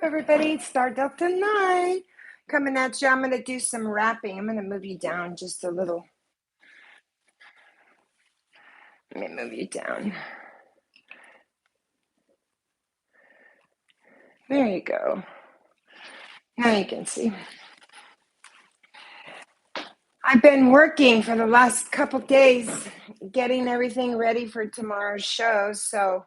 everybody? Star Delta 9 coming at you. I'm going to do some wrapping. I'm going to move you down just a little. Let me move you down. There you go. Now you can see. I've been working for the last couple days getting everything ready for tomorrow's show, so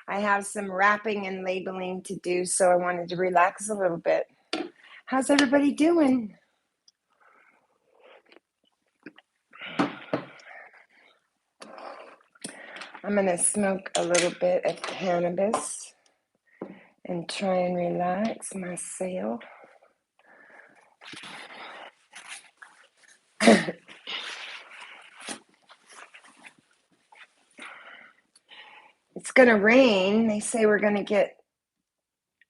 I have some wrapping and labeling to do, so I wanted to relax a little bit. How's everybody doing? I'm going to smoke a little bit of cannabis and try and relax myself. It's going to rain. They say we're going to get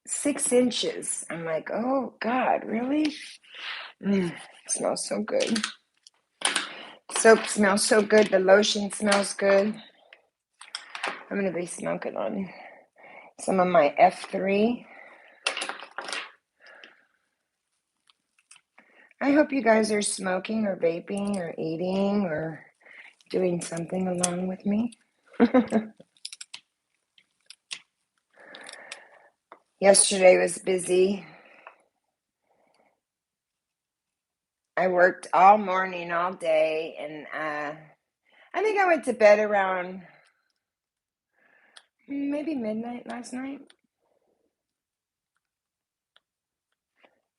6 inches. I'm like, oh, God, really? It smells so good. Soap smells so good. The lotion smells good. I'm going to be smoking on some of my F3. I hope you guys are smoking or vaping or eating or doing something along with me. Yesterday was busy. I worked all morning, all day, and I think I went to bed around maybe midnight last night.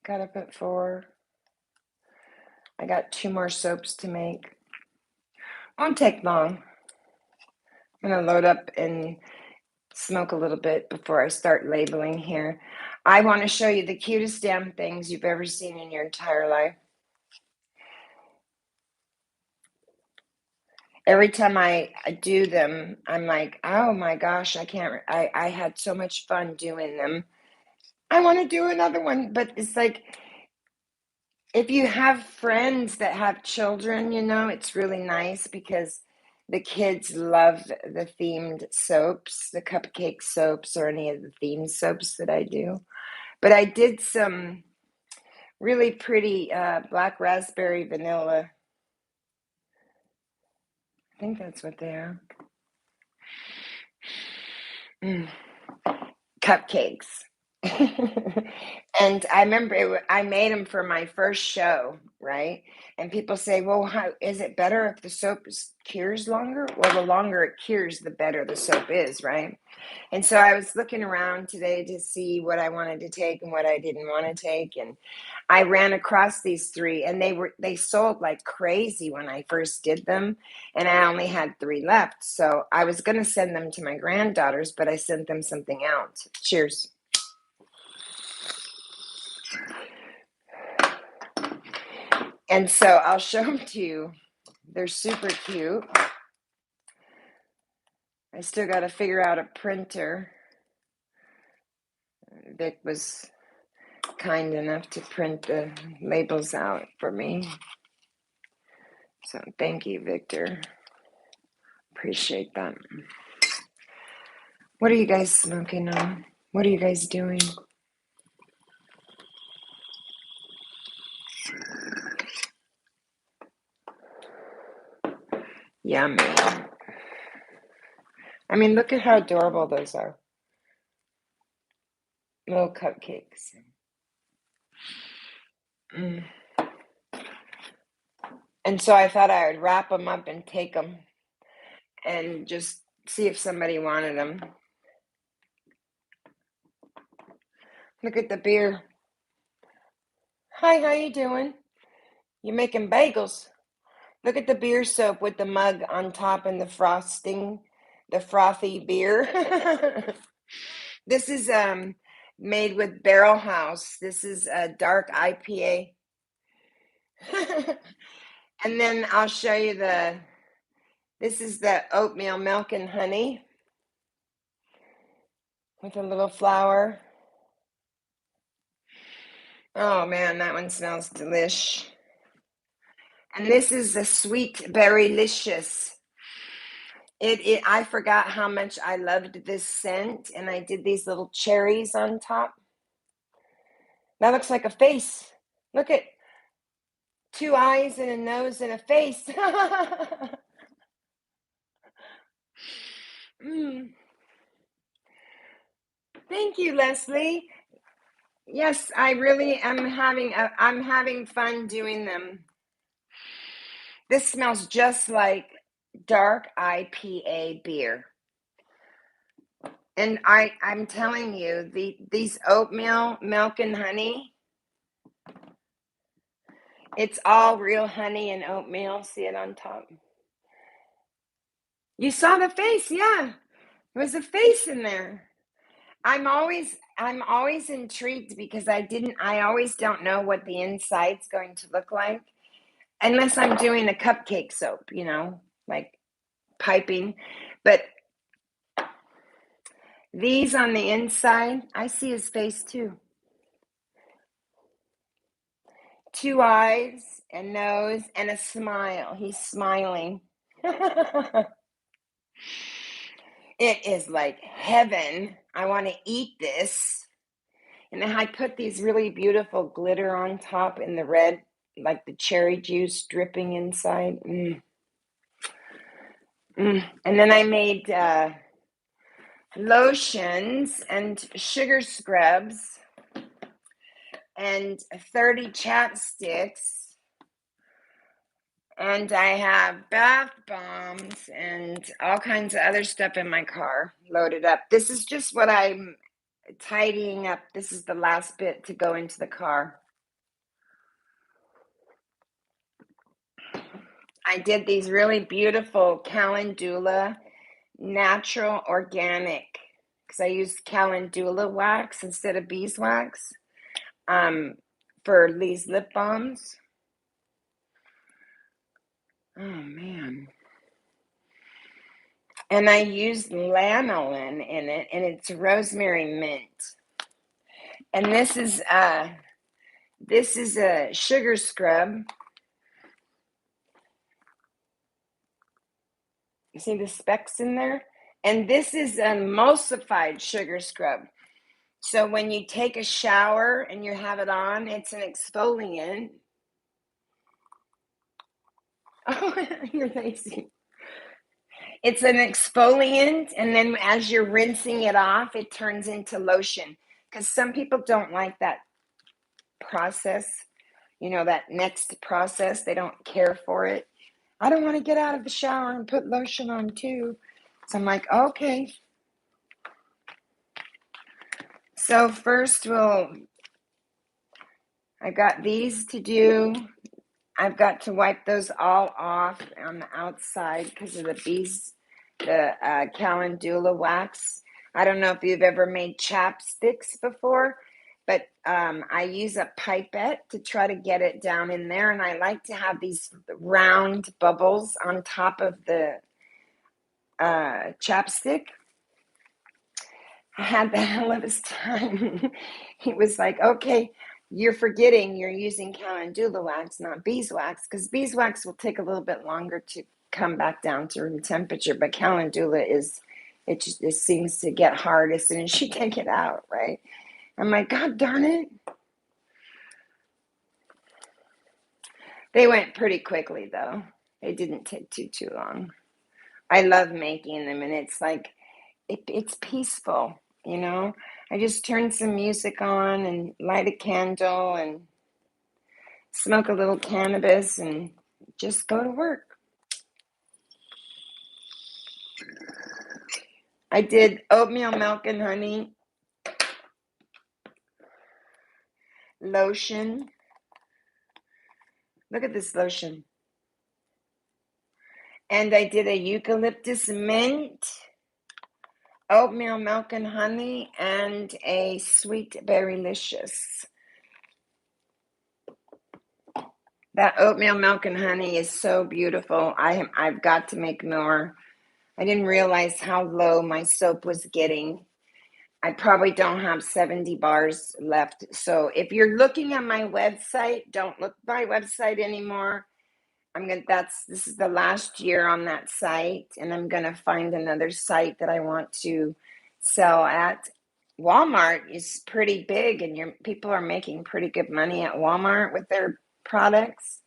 Got up at 4. I got 2 more soaps to make. Won't take long. I'm going to load up and smoke a little bit before I start labeling here. I want to show you the cutest damn things you've ever seen in your entire life. Every time I do them, I'm like, oh my gosh, I had so much fun doing them. I want to do another one, but it's like, if you have friends that have children, it's really nice because the kids love the themed soaps, the cupcake soaps, or any of the themed soaps that I do. But I did some really pretty black raspberry vanilla. I think that's what they are. Cupcakes. And I remember I made them for my first show, right? And people say, well, how is it better if the soap cures longer? Well, the longer it cures, the better the soap is, right? And so I was looking around today to see what I wanted to take and what I didn't want to take. And I ran across these 3, and they sold like crazy when I first did them. And I only had 3 left. So I was going to send them to my granddaughters, but I sent them something else. Cheers. And so I'll show them to you. They're super cute. I still got to figure out a printer. Vic was kind enough to print the labels out for me. So thank you, Victor. Appreciate that. What are you guys smoking on? What are you guys doing? Yummy. I mean, look at how adorable those are. Little cupcakes. And so I thought I would wrap them up and take them and just see if somebody wanted them. Look at the beer. Hi, how you doing? You're making bagels. Look at the beer soap with the mug on top and the frosting, the frothy beer. This is made with Barrel House. This is a dark IPA. And then I'll show you this is the oatmeal milk and honey with a little flour. Oh man, that one smells delish. And this is the sweet berrylicious. I forgot how much I loved this scent, and I did these little cherries on top. That looks like a face. Look at 2 eyes and a nose and a face. Mm. Thank you, Leslie. Yes, I really am I'm having fun doing them. This smells just like dark IPA beer. And I'm telling you, these oatmeal, milk and honey, it's all real honey and oatmeal. See it on top? You saw the face, yeah. There was a face in there. I'm always intrigued because I always don't know what the inside's going to look like unless I'm doing a cupcake soap, like piping. But these on the inside, I see his face too. 2 eyes, a nose, and a smile. He's smiling. It is like heaven. I want to eat this. And then I put these really beautiful glitter on top in the red, like the cherry juice dripping inside. Mm. Mm. And then I made lotions and sugar scrubs and 30 chapsticks. And I have bath bombs and all kinds of other stuff in my car loaded up. This is just what I'm tidying up. This is the last bit to go into the car. I did these really beautiful calendula, natural, organic, because I used calendula wax instead of beeswax for these lip balms. Oh, man. And I used lanolin in it, and it's rosemary mint. And this is a sugar scrub. You see the specks in there? And this is an emulsified sugar scrub. So when you take a shower and you have it on, it's an exfoliant. Oh, you're lazy. It's an exfoliant, and then as you're rinsing it off, it turns into lotion. Because some people don't like that process, that next process. They don't care for it. I don't want to get out of the shower and put lotion on too. So I'm like, okay. So first I got these to do. I've got to wipe those all off on the outside because of the calendula wax. I don't know if you've ever made chapsticks before, but I use a pipette to try to get it down in there, and I like to have these round bubbles on top of the chapstick. I had the hell of his time. He was like, okay, you're forgetting you're using calendula wax, not beeswax, because beeswax will take a little bit longer to come back down to room temperature, but calendula it seems to get hard as soon as you take it out, right? I'm like, God darn it. They went pretty quickly, though. They didn't take too long. I love making them, and it's like, it's peaceful, I just turn some music on and light a candle and smoke a little cannabis and just go to work. I did oatmeal, milk, and honey lotion. Look at this lotion. And I did a eucalyptus mint, oatmeal, milk, and honey, and a sweet berrylicious. That oatmeal, milk, and honey is so beautiful. I've got to make more. I didn't realize how low my soap was getting. I probably don't have 70 bars left. So if you're looking at my website, don't look at my website anymore. This is the last year on that site, and I'm gonna find another site that I want to sell at. Walmart is pretty big, and people are making pretty good money at Walmart with their products.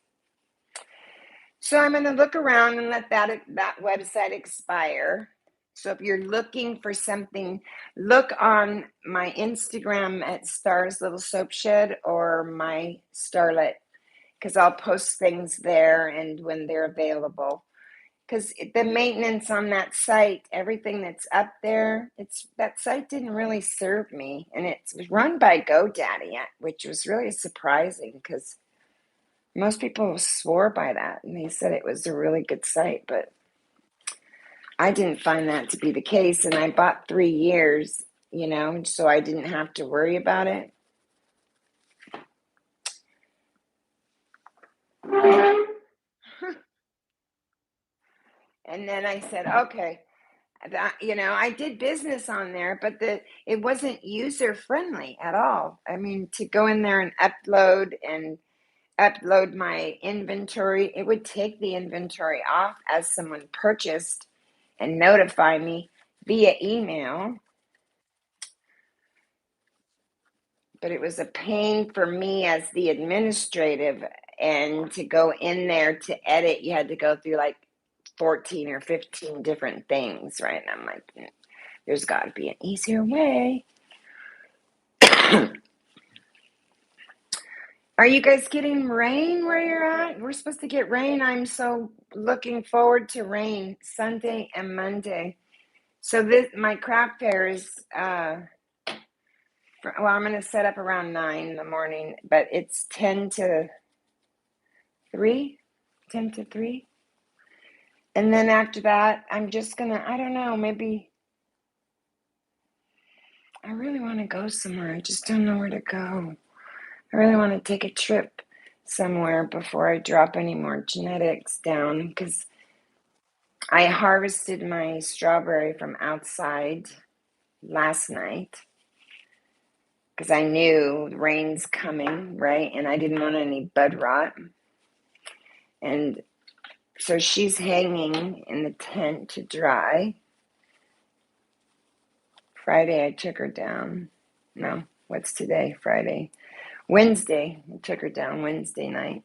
So I'm going to look around and let that website expire. So if you're looking for something, look on my Instagram at Star's Little Soap Shed or my Starlet, because I'll post things there and when they're available. Because the maintenance on that site, everything that's up there, that site didn't really serve me, and it's run by GoDaddy, which was really surprising because most people swore by that, and they said it was a really good site, but I didn't find that to be the case, and I bought 3 years, so I didn't have to worry about it. And then I said, okay, I did business on there, but it wasn't user friendly at all. I mean, to go in there and upload my inventory, it would take the inventory off as someone purchased and notify me via email. But it was a pain for me as the administrative, and to go in there to edit, you had to go through like 14 or 15 different things, right? And I'm like, there's got to be an easier way. Are you guys getting rain where you're at? We're supposed to get rain. I'm so looking forward to rain Sunday and Monday. So my craft fair is, I'm going to set up around 9 in the morning, but it's 10 to 3. And then after that, I'm just going to, I don't know, maybe I really want to go somewhere. I just don't know where to go. I really want to take a trip somewhere before I drop any more genetics down, because I harvested my strawberry from outside last night because I knew rain's coming, right? And I didn't want any bud rot. And so she's hanging in the tent to dry. Friday, I took her down. No, what's today? Friday. Wednesday, I took her down Wednesday night.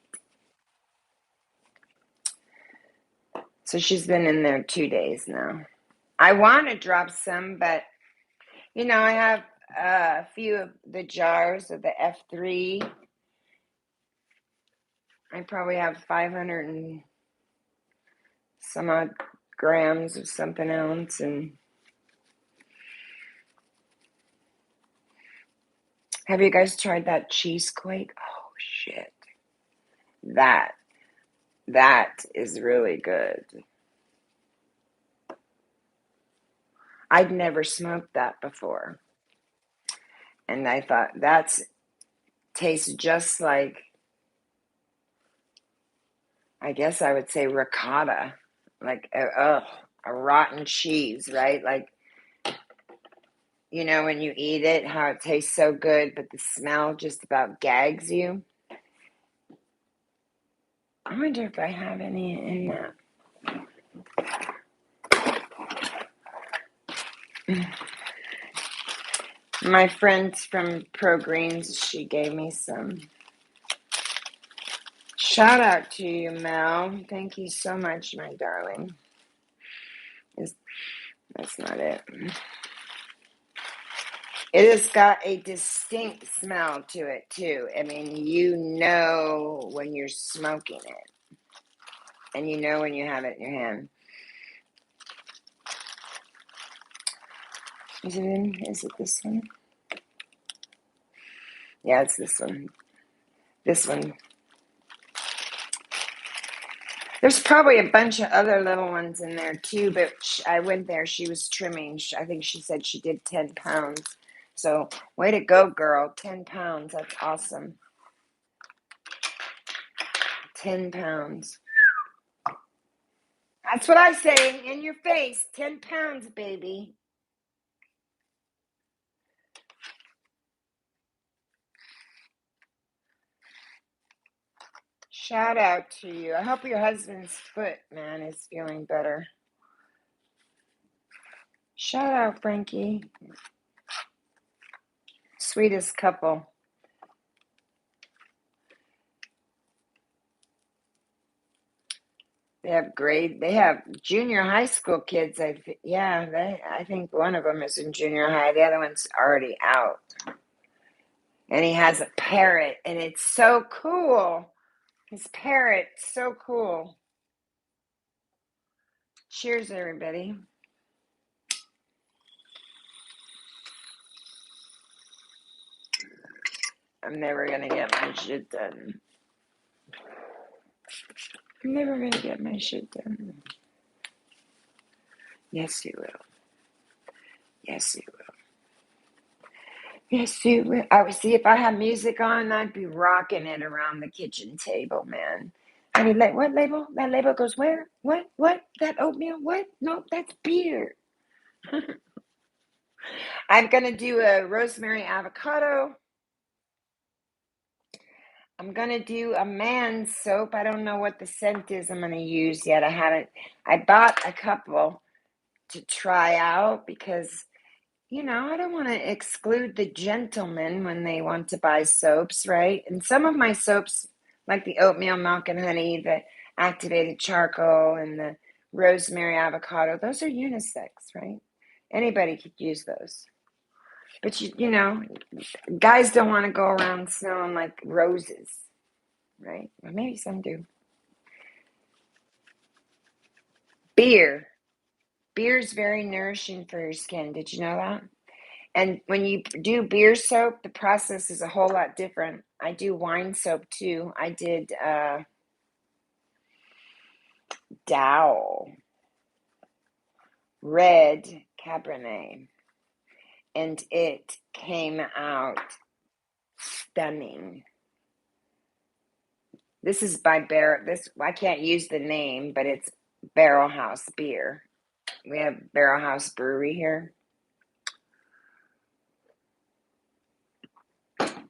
So she's been in there 2 days now. I want to drop some, but, I have a few of the jars of the F3. I probably have 500 and some odd grams of something else. And have you guys tried that cheesequake? Oh, shit. That is really good. I'd never smoked that before. And I thought tastes just like, I guess I would say ricotta, like a rotten cheese, right? Like, when you eat it, how it tastes so good, but the smell just about gags you. I wonder if I have any in that. My friend from Pro Greens, she gave me some. Shout out to you, Mel. Thank you so much, my darling. That's not it. It has got a distinct smell to it, too. I mean, when you're smoking it. And when you have it in your hand. Is it this one? Yeah, it's this one. This one. There's probably a bunch of other little ones in there too, but I went there. She was trimming. I think she said she did 10 pounds. So, way to go, girl. 10 pounds. That's awesome. 10 pounds. That's what I say in your face. 10 pounds, baby. Shout out to you. I hope your husband's foot, man, is feeling better. Shout out, Frankie. Sweetest couple. They have junior high school kids. I think one of them is in junior high. The other one's already out. And he has a parrot, and it's so cool. His parrot, so cool. Cheers, everybody. I'm never going to get my shit done. I'm never going to get my shit done. Yes, you will. Yes, you will. Yes, you will. I would see if I had music on, I'd be rocking it around the kitchen table, man. I mean, like, what label? That label goes where? What? That oatmeal? What? No, that's beer. I'm going to do a rosemary avocado. I'm going to do a man's soap. I don't know what the scent is I'm going to use yet. I bought a couple to try out because, I don't want to exclude the gentlemen when they want to buy soaps, right? And some of my soaps, like the oatmeal milk and honey, the activated charcoal, and the rosemary avocado, those are unisex, right? Anybody could use those. But, guys don't want to go around smelling like roses, right? Well, maybe some do. Beer. Beer is very nourishing for your skin. Did you know that? And when you do beer soap, the process is a whole lot different. I do wine soap too. I did Dow Red Cabernet, and it came out stunning. This is by I can't use the name, but it's Barrel House Beer. We have Barrel House Brewery here.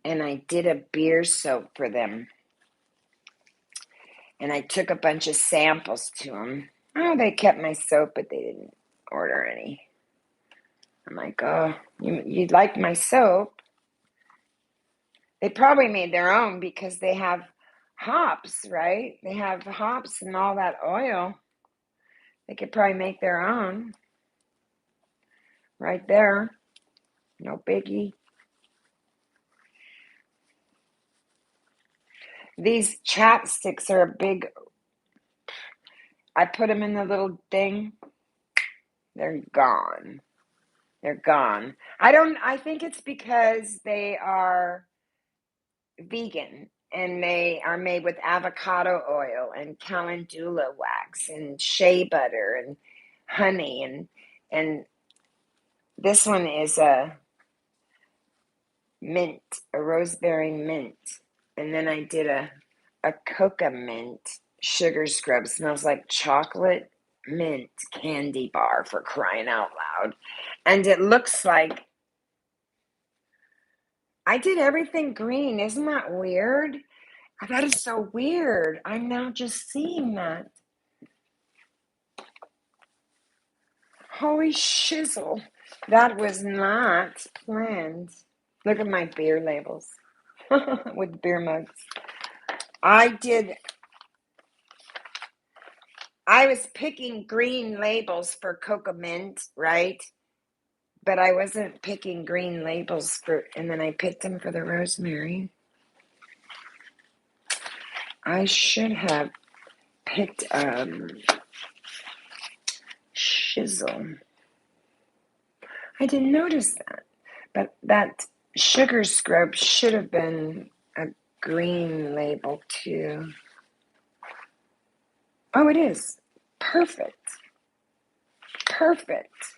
And I did a beer soap for them. And I took a bunch of samples to them. Oh, they kept my soap, but they didn't order any. I'm like, oh, you'd like my soap? They probably made their own because they have hops, right? They have hops and all that oil. They could probably make their own. Right there. No biggie. These chapsticks are a big... I put them in the little thing. They're gone. They're gone. I think it's because they are vegan and they are made with avocado oil and calendula wax and shea butter and honey and this one is a mint, a rosemary mint. And then I did a coca mint sugar scrub. Smells like chocolate mint candy bar, for crying out loud. And it looks like I did everything green. Isn't that weird? That is so weird. I'm now just seeing that. Holy shizzle. That was not planned. Look at my beer labels with beer mugs. I was picking green labels for coca mint, right? But I wasn't picking green labels and then I picked them for the rosemary. I should have picked shizzle. I didn't notice that. But that sugar scrub should have been a green label too. Oh, it is. Perfect. Perfect.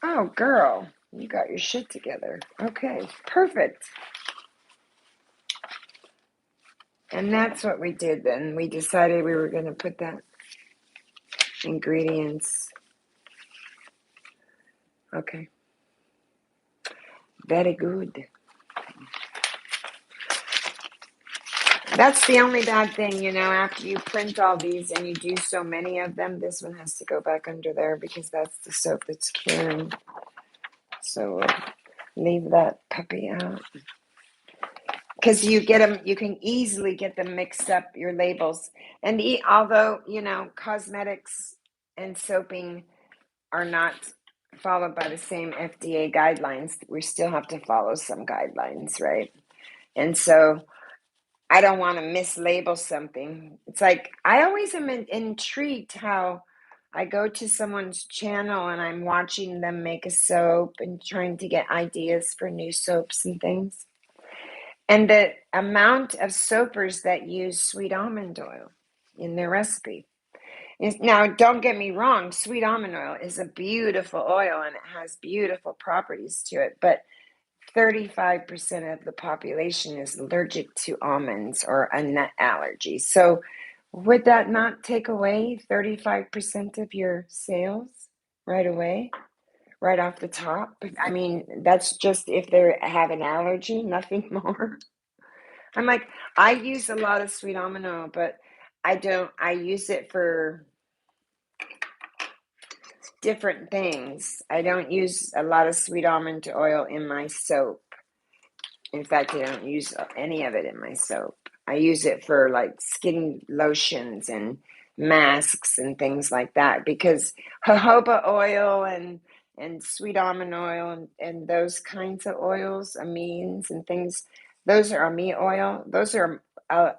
Oh, girl, you got your shit together. Okay, perfect. And that's what we did then. We decided we were going to put that ingredients. Okay. Very good. That's the only bad thing, after you print all these and you do so many of them, this one has to go back under there because that's the soap that's curing. So leave that puppy out. Because you get them, you can easily get them mixed up, your labels. And although, cosmetics and soaping are not followed by the same FDA guidelines, we still have to follow some guidelines, right? And so I don't want to mislabel something. It's like, I always am intrigued how I go to someone's channel and I'm watching them make a soap and trying to get ideas for new soaps and things. And the amount of soapers that use sweet almond oil in their recipe. Now, don't get me wrong, sweet almond oil is a beautiful oil and it has beautiful properties to it, but 35% of the population is allergic to almonds or a nut allergy. So would that not take away 35% of your sales right away, right off the top? I mean, that's just if they have an allergy, nothing more. I'm like, I use a lot of sweet almond oil, but I use it for different things. I don't use a lot of sweet almond oil in my soap. In fact, I don't use any of it in my soap. I use it for like skin lotions and masks and things like that because jojoba oil and sweet almond oil and those kinds of oils, amines and things, those are amine oil. Those are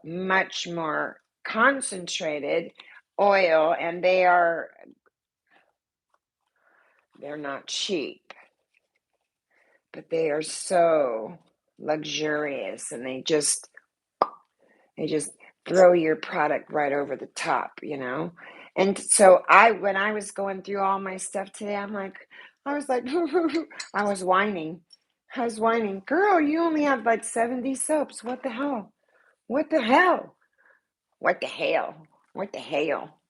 much more concentrated oil, and they're not cheap, but they are so luxurious, and they just throw your product right over the top, And so when I was going through all my stuff today, I was like, I was whining. Girl, you only have like 70 soaps. What the hell? What the hell? What the hell? What the hell?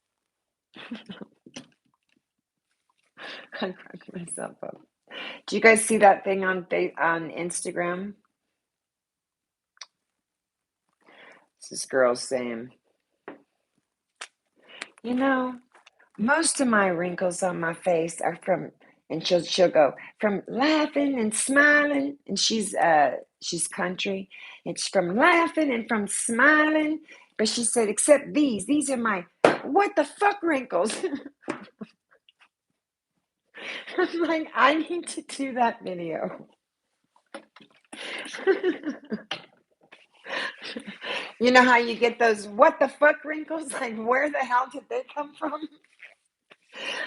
I cracked myself up. Do you guys see that thing on Instagram? This girl saying, most of my wrinkles on my face are from, and she'll go, from laughing and smiling, and she's country. It's from laughing and from smiling, but she said, except these are my what the fuck wrinkles. I'm like, I need to do that video. You know how you get those what the fuck wrinkles? Like, where the hell did they come from?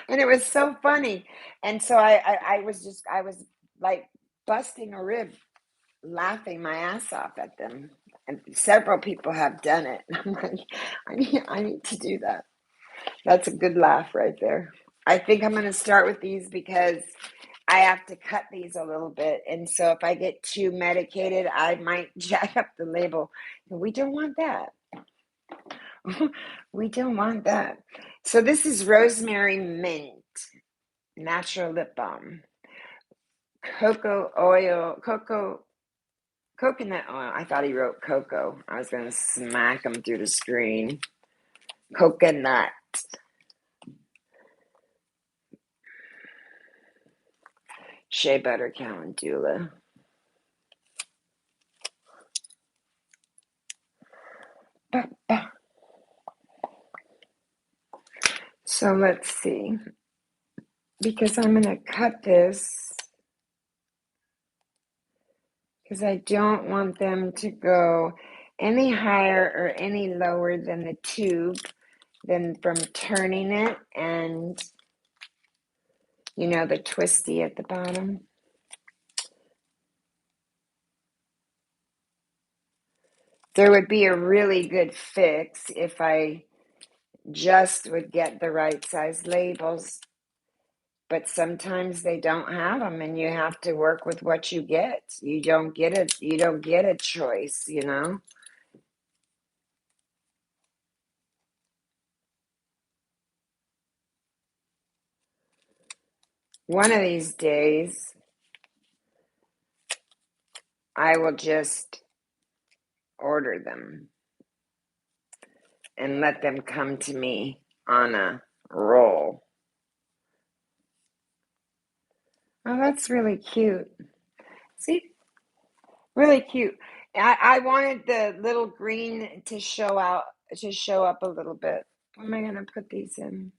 And it was so funny. And so I was like busting a rib, laughing my ass off at them. And several people have done it. I'm like, I need to do that. That's a good laugh right there. I think I'm going to start with these because I have to cut these a little bit. And so if I get too medicated, I might jack up the label. We don't want that. We don't want that. So this is rosemary mint, natural lip balm. Coconut oil. I thought he wrote cocoa. I was going to smack him through the screen. Coconut. Shea butter calendula. So let's see. Because I'm going to cut this. Because I don't want them to go any higher or any lower than the tube, than from turning it and, the twisty at the bottom. There would be a really good fix if I just would get the right size labels, but sometimes they don't have them, and you have to work with what you get. You don't get a choice, One of these days, I will just order them and let them come to me on a roll. Oh, that's really cute. See, Really cute. I wanted the little green to show up a little bit. Where am I gonna put these in?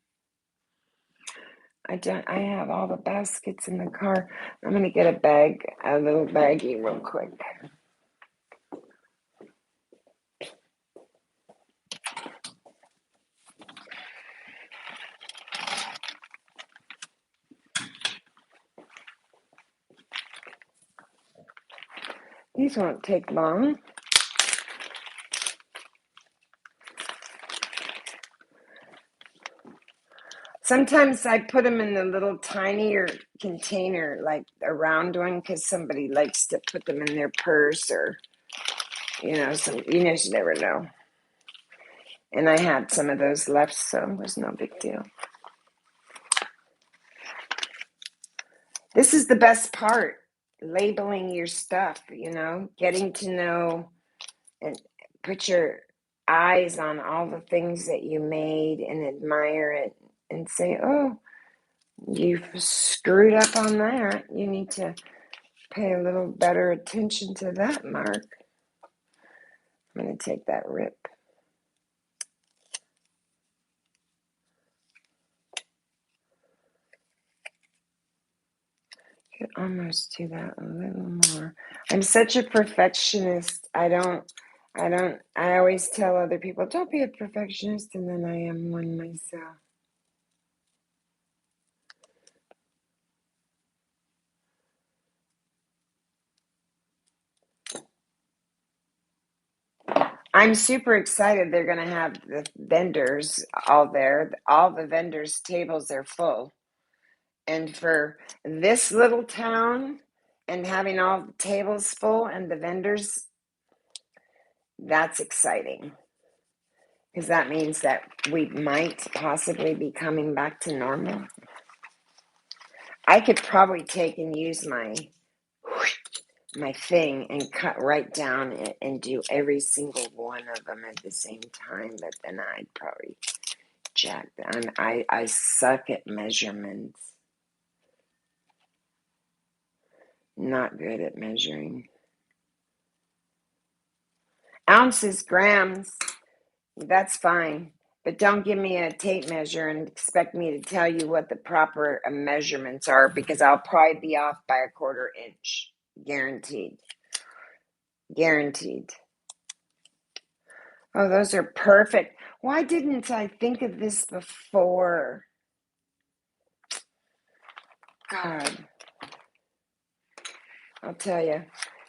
I have all the baskets in the car. I'm gonna get a little baggie real quick. These won't take long. Sometimes I put them in the little tinier container, like a round one, because somebody likes to put them in their purse or, you just never know. And I had some of those left, so it was no big deal. This is the best part, labeling your stuff, getting to know and put your eyes on all the things that you made and admire it and say, oh, you've screwed up on that. You need to pay a little better attention to that, Mark. I'm going to take that rip. Could almost do that a little more. I'm such a perfectionist. I always tell other people, don't be a perfectionist, and then I am one myself. I'm super excited. They're going to have the vendors all there. All the vendors' tables are full. And for this little town and having all the tables full and the vendors, that's exciting. Because that means that we might possibly be coming back to normal. I could probably take and use my thing and cut right down and do every single one of them at the same time, but then I'd probably jack down. I suck at measurements. Not good at measuring. Ounces, grams, that's fine. But don't give me a tape measure and expect me to tell you what the proper measurements are, because I'll probably be off by a 1/4 inch. Guaranteed. Guaranteed. Oh, those are perfect. Why didn't I think of this before? God, I'll tell you.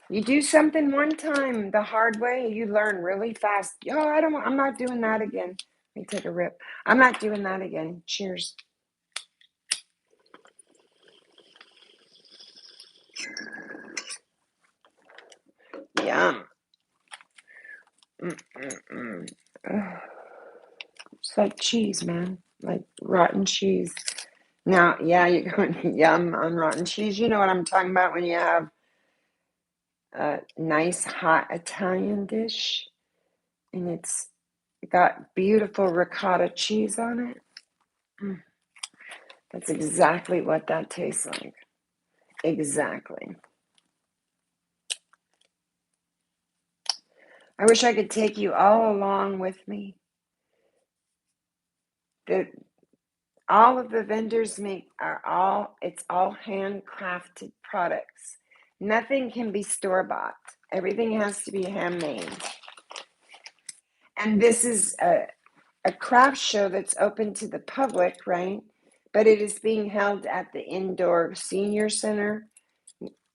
You do something one time the hard way, you learn really fast. Oh, I'm not doing that again. Let me take a rip. I'm not doing that again. Cheers. Yum. It's like cheese, man. Like rotten cheese. Now, yeah, you're going yum on rotten cheese. You know what I'm talking about when you have a nice hot Italian dish and it's got beautiful ricotta cheese on it. That's exactly what that tastes like. Exactly. I wish I could take you all along with me. All of the vendors it's all handcrafted products. Nothing can be store-bought. Everything has to be handmade. And this is a craft show that's open to the public, right? But it is being held at the indoor senior center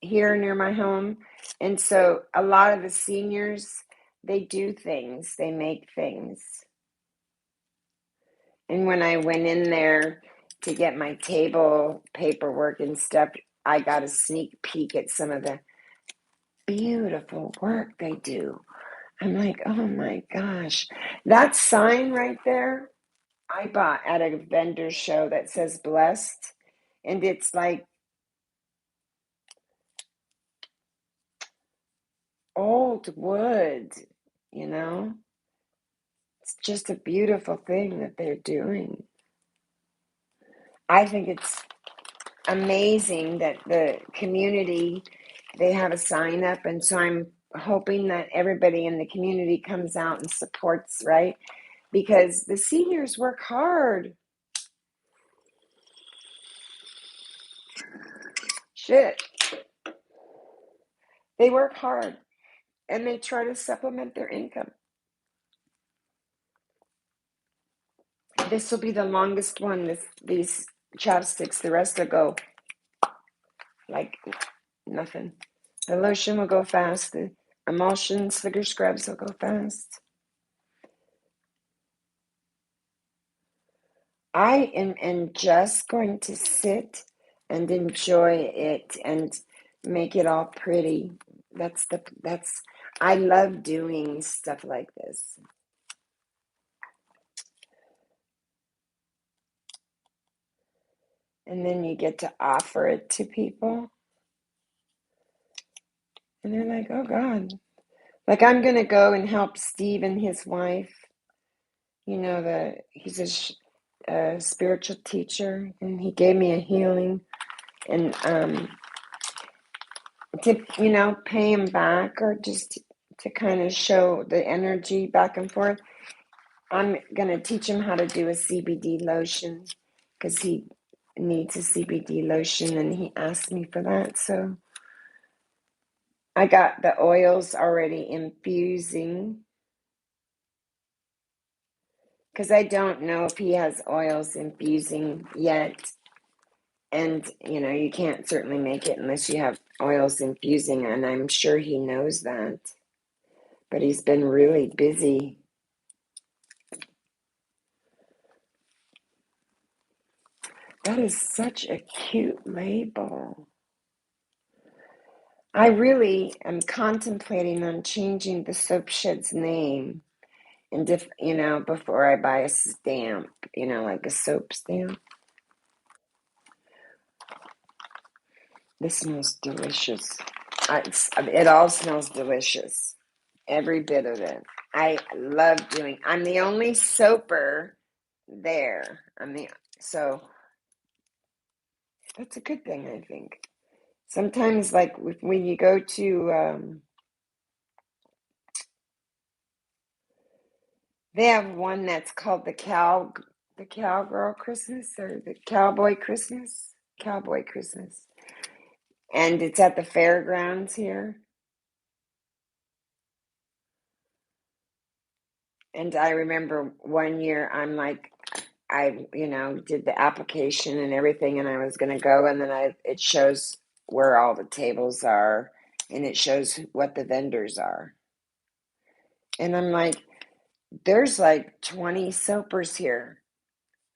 here near my home. And so a lot of the seniors, they do things, they make things. And when I went in there to get my table paperwork and stuff, I got a sneak peek at some of the beautiful work they do. I'm like, oh my gosh. That sign right there, I bought at a vendor show that says blessed. And it's like old wood, you know? It's just a beautiful thing that they're doing. I think it's amazing that the community they have a sign up, and so I'm hoping that everybody in the community comes out and supports, right? Because the seniors work hard. Shit. They work hard and they try to supplement their income. This will be the longest one, these chopsticks. The rest will go like nothing. The lotion will go fast. The emulsions, figure scrubs will go fast. I am just going to sit and enjoy it and make it all pretty. I love doing stuff like this. And then you get to offer it to people. And they're like, oh God. Like, I'm going to go and help Steve and his wife. You know, he's a spiritual teacher, and he gave me a healing. And to, pay him back, or just to kind of show the energy back and forth, I'm going to teach him how to do a CBD lotion, because he needs a CBD lotion, and he asked me for that. So I got the oils already infusing, because I don't know if he has oils infusing yet. And, you can't certainly make it unless you have oils infusing, and I'm sure he knows that. But he's been really busy. That is such a cute label. I really am contemplating on changing the soap shed's name, and before I buy a stamp, like a soap stamp. This smells delicious. It all smells delicious. Every bit of it. I love I'm the only soaper there. So that's a good thing, I think. Sometimes, like when you go to, they have one that's called the Cowgirl Christmas, or the Cowboy Christmas, and it's at the fairgrounds here. And I remember one year, I did the application and everything, and I was going to go, and then it shows where all the tables are, and it shows what the vendors are. And I'm like, there's like 20 soapers here.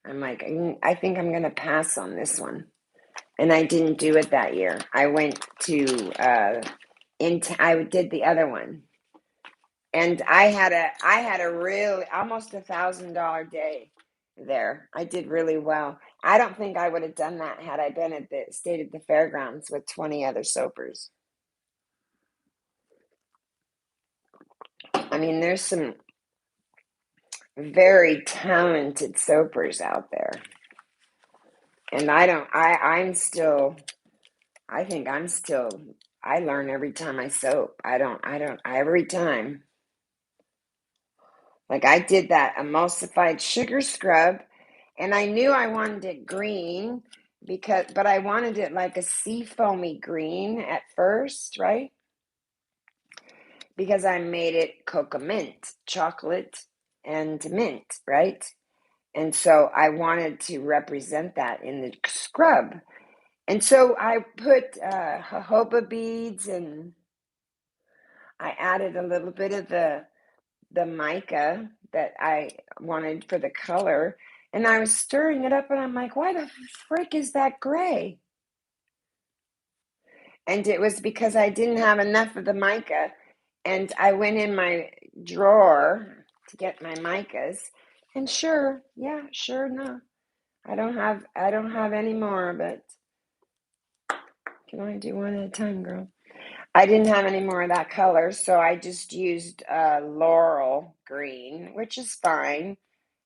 I'm like, I think I'm going to pass on this one. And I didn't do it that year. I went to, I did the other one. And I had a really almost $1,000 day there. I did really well. I don't think I would have done that had I stayed at the fairgrounds with 20 other soapers. I mean, there's some very talented soapers out there. And I learn every time I soap. Every time. Like, I did that emulsified sugar scrub, and I knew I wanted it green, but I wanted it like a sea foamy green at first, right? Because I made it cocoa mint, chocolate and mint, right? And so I wanted to represent that in the scrub. And so I put jojoba beads, and I added a little bit of the mica that I wanted for the color. And I was stirring it up, and I'm like, why the frick is that gray? And it was because I didn't have enough of the mica. And I went in my drawer to get my micas. And sure enough, I don't have any more, but can only do one at a time, girl. I didn't have any more of that color, so I just used laurel green, which is fine.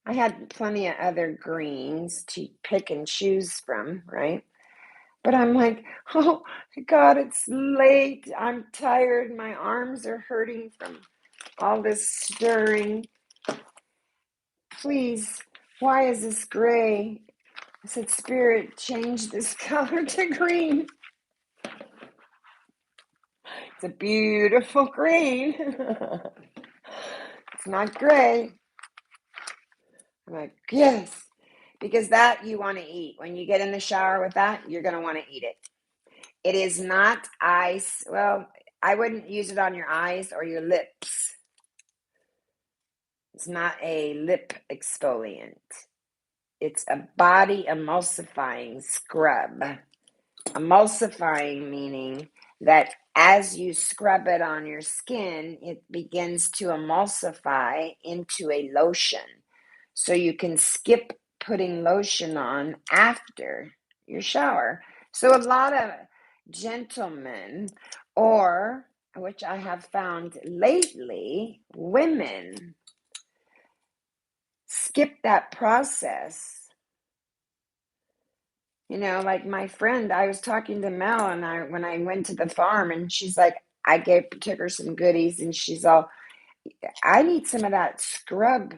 I had plenty of other greens to pick and choose from, right? But I'm like, oh God, it's late. I'm tired. My arms are hurting from all this stirring. Please, why is this gray? I said, Spirit, change this color to green. It's a beautiful green. It's not gray. I'm like, yes. Because that you want to eat. When you get in the shower with that, you're going to want to eat it. It is not ice. Well, I wouldn't use it on your eyes or your lips. It's not a lip exfoliant. It's a body emulsifying scrub. Emulsifying meaning that as you scrub it on your skin, it begins to emulsify into a lotion. So you can skip putting lotion on after your shower. So a lot of gentlemen, or which I have found lately, women skip that process. You know, like my friend, I was talking to Mel, and when I went to the farm, and she's like, took her some goodies, and she's all, I need some of that scrub.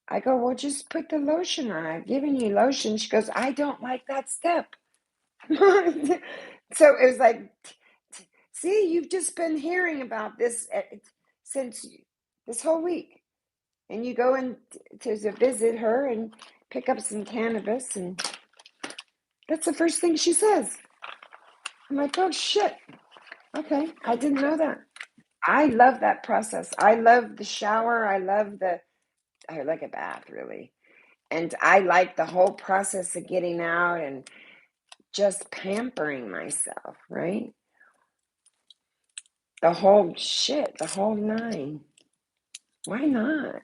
I go, well, just put the lotion on. I've given you lotion. She goes, I don't like that step. So it was like, see, you've just been hearing about this since this whole week. And you go in to visit her and pick up some cannabis, and that's the first thing she says. I'm like, oh, shit. Okay, I didn't know that. I love that process. I love the shower. I like a bath, really. And I like the whole process of getting out and just pampering myself, right? The whole shit, the whole nine. Why not?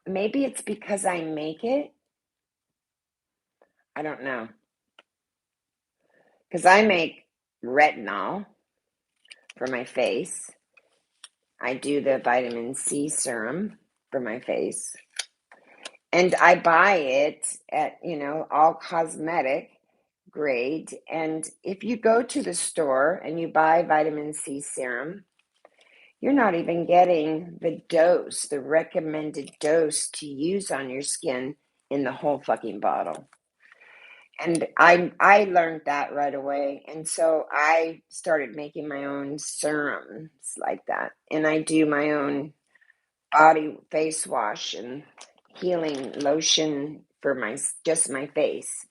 Maybe it's because I make it. I don't know. Because I make retinol for my face. I do the vitamin C serum for my face. And I buy it at, all cosmetic grade. And if you go to the store and you buy vitamin C serum, you're not even getting the recommended dose to use on your skin in the whole fucking bottle. And I learned that right away. And so I started making my own serums like that. And I do my own body face wash and healing lotion for just my face.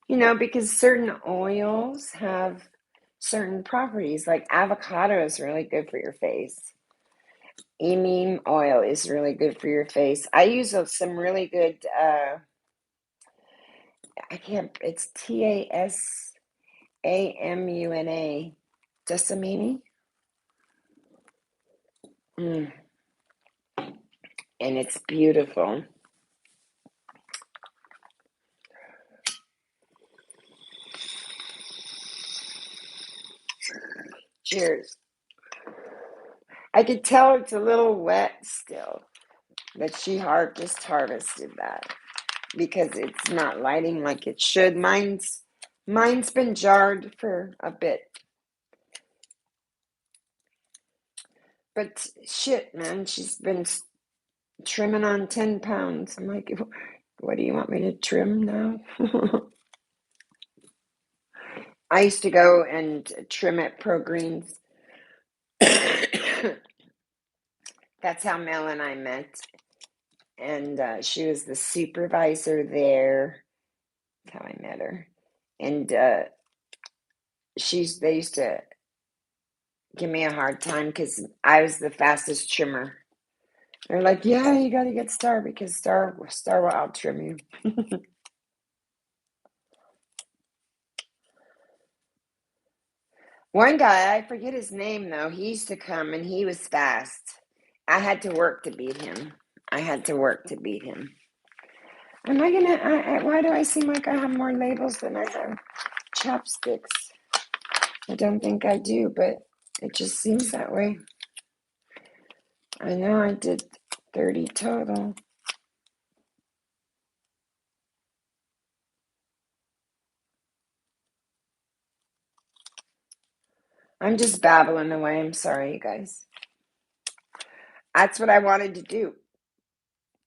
Because certain oils have certain properties. Like avocado is really good for your face. Neem oil is really good for your face. I use some really good, it's TASAMUNA, Dasamini. And it's beautiful. Cheers. I could tell it's a little wet still, that she just harvested that, because it's not lighting like it should. Mine's been jarred for a bit. But shit, man, she's been trimming on 10 pounds. I'm like, what do you want me to trim now? I used to go and trim at Pro Greens. That's how Mel and I met. And she was the supervisor there. That's how I met her. And they used to give me a hard time because I was the fastest trimmer. They're like, yeah, you got to get Star, because Star will out trim you. One guy, I forget his name though, he used to come and he was fast. I had to work to beat him. Am I gonna, why do I seem like I have more labels than I have chopsticks? I don't think I do, but it just seems that way. I know I did 30 total. I'm just babbling away. I'm sorry, you guys. That's what I wanted to do.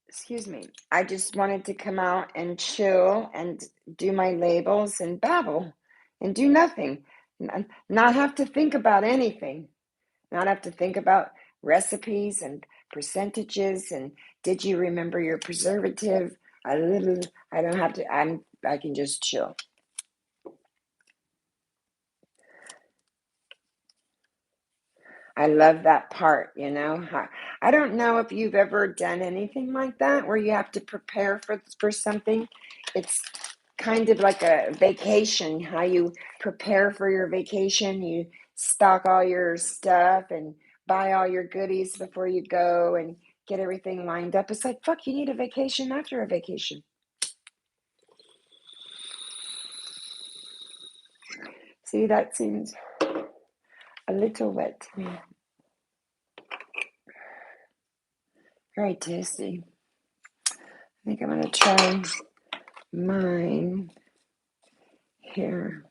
Excuse me. I just wanted to come out and chill and do my labels and babble and do nothing. Not have to think about anything. Not have to think about recipes and percentages and did you remember your preservative? I don't have to. I can just chill. I love that part, you know. I don't know if you've ever done anything like that where you have to prepare for something. It's kind of like a vacation, how you prepare for your vacation. You stock all your stuff and buy all your goodies before you go and get everything lined up. It's like, fuck, you need a vacation after a vacation. See, that seems a little wet to me. Very tasty. I think I'm going to try mine here.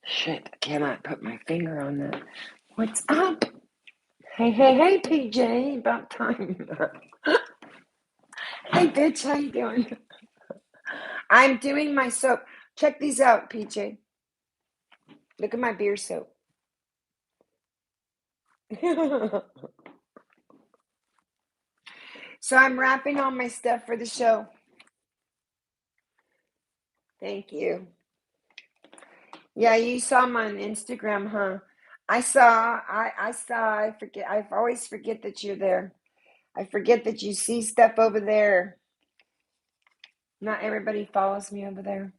Shit, I cannot put my finger on that. What's up? Hey, PJ, about time. Hey, bitch, how you doing? I'm doing my soap. Check these out, PJ. Look at my beer soap. So I'm wrapping all my stuff for the show. Thank you. Yeah, you saw them on Instagram, huh? I forget. I always forget that you're there. I forget that you see stuff over there. Not everybody follows me over there.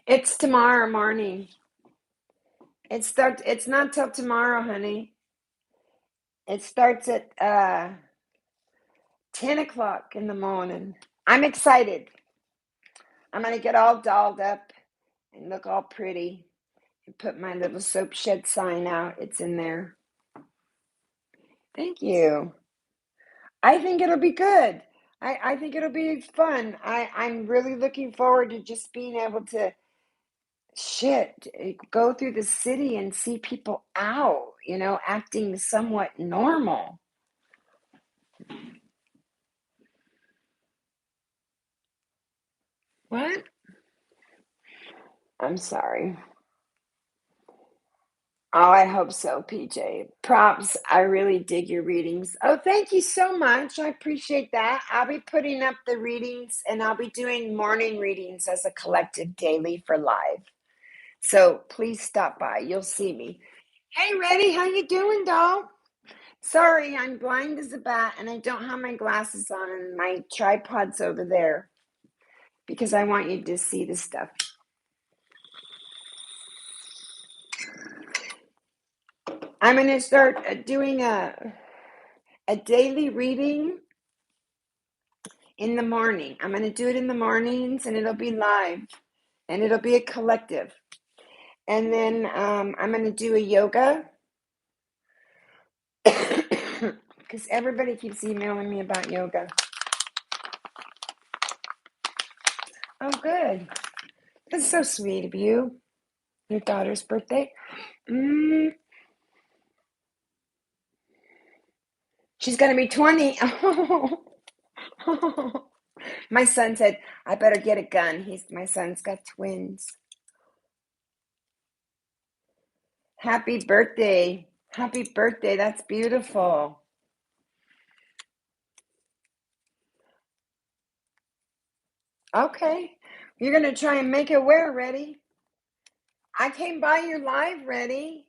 It's tomorrow morning. It's not till tomorrow, honey. It starts at 10 o'clock in the morning. I'm excited. I'm going to get all dolled up and look all pretty and put my little soap shed sign out. It's in there. Thank you. I think it'll be good. I think it'll be fun. I'm really looking forward to just being able to go through the city and see people out, acting somewhat normal. What? I'm sorry. Oh, I hope so, PJ. Props. I really dig your readings. Oh, thank you so much. I appreciate that. I'll be putting up the readings and I'll be doing morning readings as a collective daily for live. So please stop by. You'll see me. Hey, Reddy, how you doing, doll? Sorry, I'm blind as a bat and I don't have my glasses on and my tripod's over there because I want you to see the stuff. I'm going to start doing a daily reading in the morning. I'm going to do it in the mornings and it'll be live and it'll be a collective. And then I'm going to do a yoga because everybody keeps emailing me about yoga. Oh, good. That's so sweet of you. Your daughter's birthday. She's going to be 20. My son said, I better get a gun. My son's got twins. Happy birthday. Happy birthday. That's beautiful. Okay. You're going to try and make it where, Reddy? I came by your live, Reddy.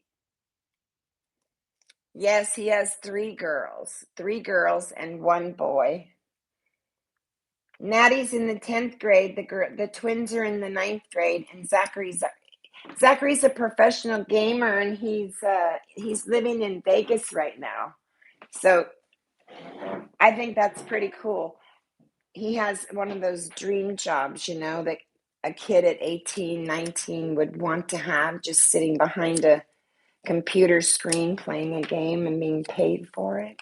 Yes, he has 3 girls. 3 girls and 1 boy. Natty's in the 10th grade. The twins are in the 9th grade, and Zachary's a professional gamer, and he's living in Vegas right now. So I think that's pretty cool. He has one of those dream jobs, that a kid at 18, 19 would want to have, just sitting behind a computer screen playing a game and being paid for it.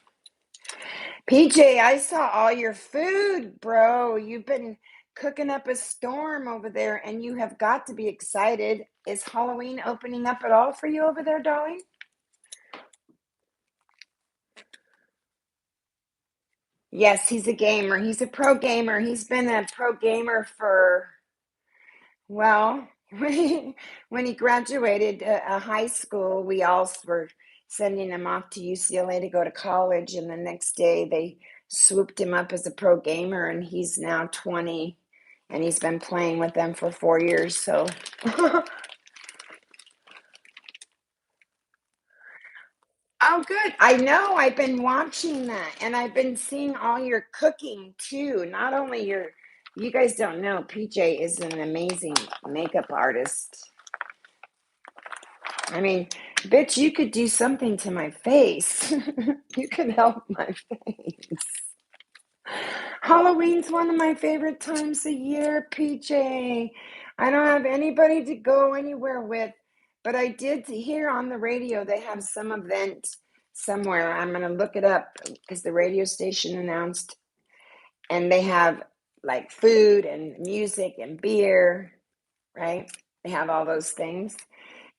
PJ, I saw all your food, bro. You've been cooking up a storm over there, and you have got to be excited. Is Halloween opening up at all for you over there, darling? Yes, he's a gamer. He's a pro gamer. He's been a pro gamer for, well, when he graduated high school, we all were sending him off to UCLA to go to college, and the next day they swooped him up as a pro gamer, and he's now 20, and he's been playing with them for 4 years. So, oh, good. I know. I've been watching that, and I've been seeing all your cooking too. Not only you guys don't know, PJ is an amazing makeup artist. I mean, bitch, you could do something to my face. You could help my face. Halloween's one of my favorite times a year, PJ. I don't have anybody to go anywhere with, but I did hear on the radio they have some event somewhere. I'm going to look it up because the radio station announced, and they have like food and music and beer, right? They have all those things.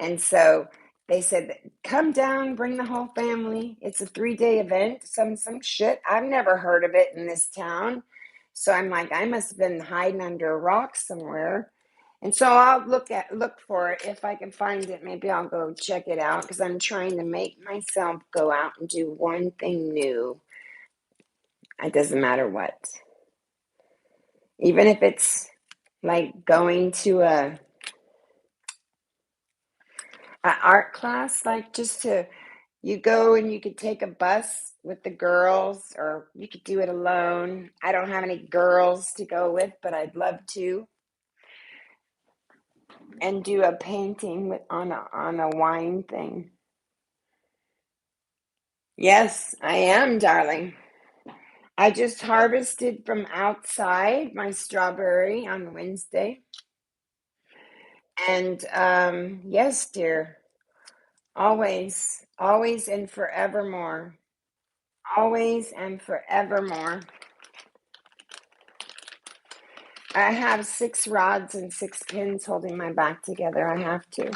And so they said, come down, bring the whole family. It's a 3-day event, some shit. I've never heard of it in this town. So I'm like, I must have been hiding under a rock somewhere. And so I'll look for it. If I can find it, maybe I'll go check it out, because I'm trying to make myself go out and do one thing new. It doesn't matter what. Even if it's like going to a art class, like just to, you go and you could take a bus with the girls, or you could do it alone. I don't have any girls to go with, but I'd love to. And do a painting on a wine thing. Yes, I am, darling. I just harvested from outside my strawberry on Wednesday. And yes, dear, always, always and forevermore. Always and forevermore. I have 6 rods and 6 pins holding my back together. I have to.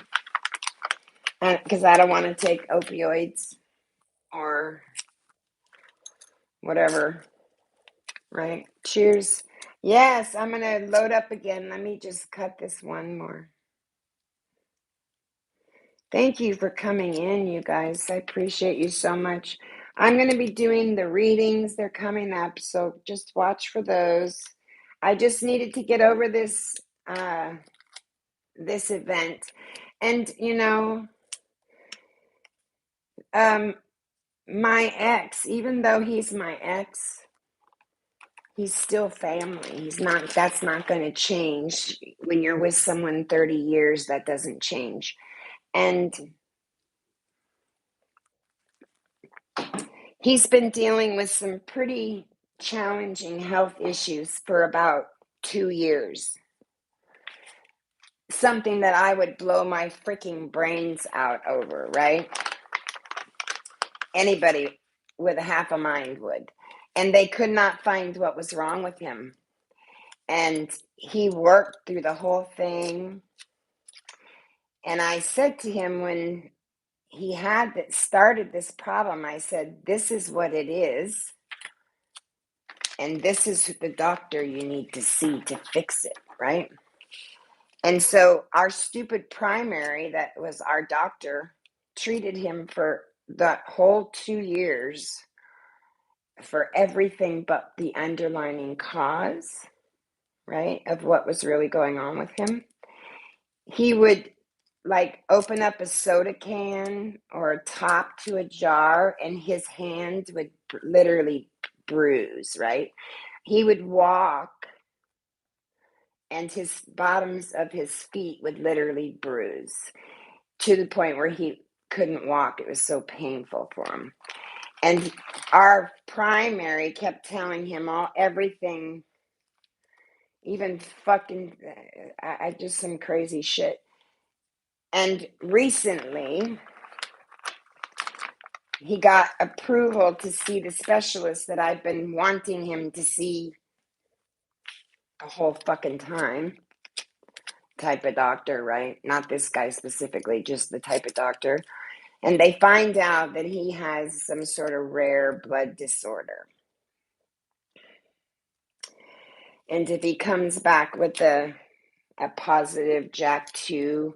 Because I don't want to take opioids or whatever. Right? Cheers. Yes, I'm going to load up again. Let me just cut this one more. Thank you for coming in, you guys. I appreciate you so much. I'm going to be doing the readings. They're coming up, so just watch for those. I just needed to get over this this event. And, my ex, even though he's my ex, he's still family. That's not going to change. When you're with someone 30 years, that doesn't change. And he's been dealing with some pretty challenging health issues for about 2 years. Something that I would blow my freaking brains out over, right? Anybody with a half a mind would. And they could not find what was wrong with him. And he worked through the whole thing. And I said to him, when he started this problem, I said, this is what it is. And this is the doctor you need to see to fix it, right? And so our stupid primary, that was our doctor, treated him for the whole 2 years for everything but the underlying cause, right, of what was really going on with him. He would like open up a soda can or a top to a jar, and his hand would literally bruise, right? He would walk and his bottoms of his feet would literally bruise to the point where he couldn't walk. It was so painful for him. And our primary kept telling him everything, even fucking, I just some crazy shit. And recently, he got approval to see the specialist that I've been wanting him to see a whole fucking time. Type of doctor, right? Not this guy specifically, just the type of doctor. And they find out that he has some sort of rare blood disorder. And if he comes back with a positive JAK2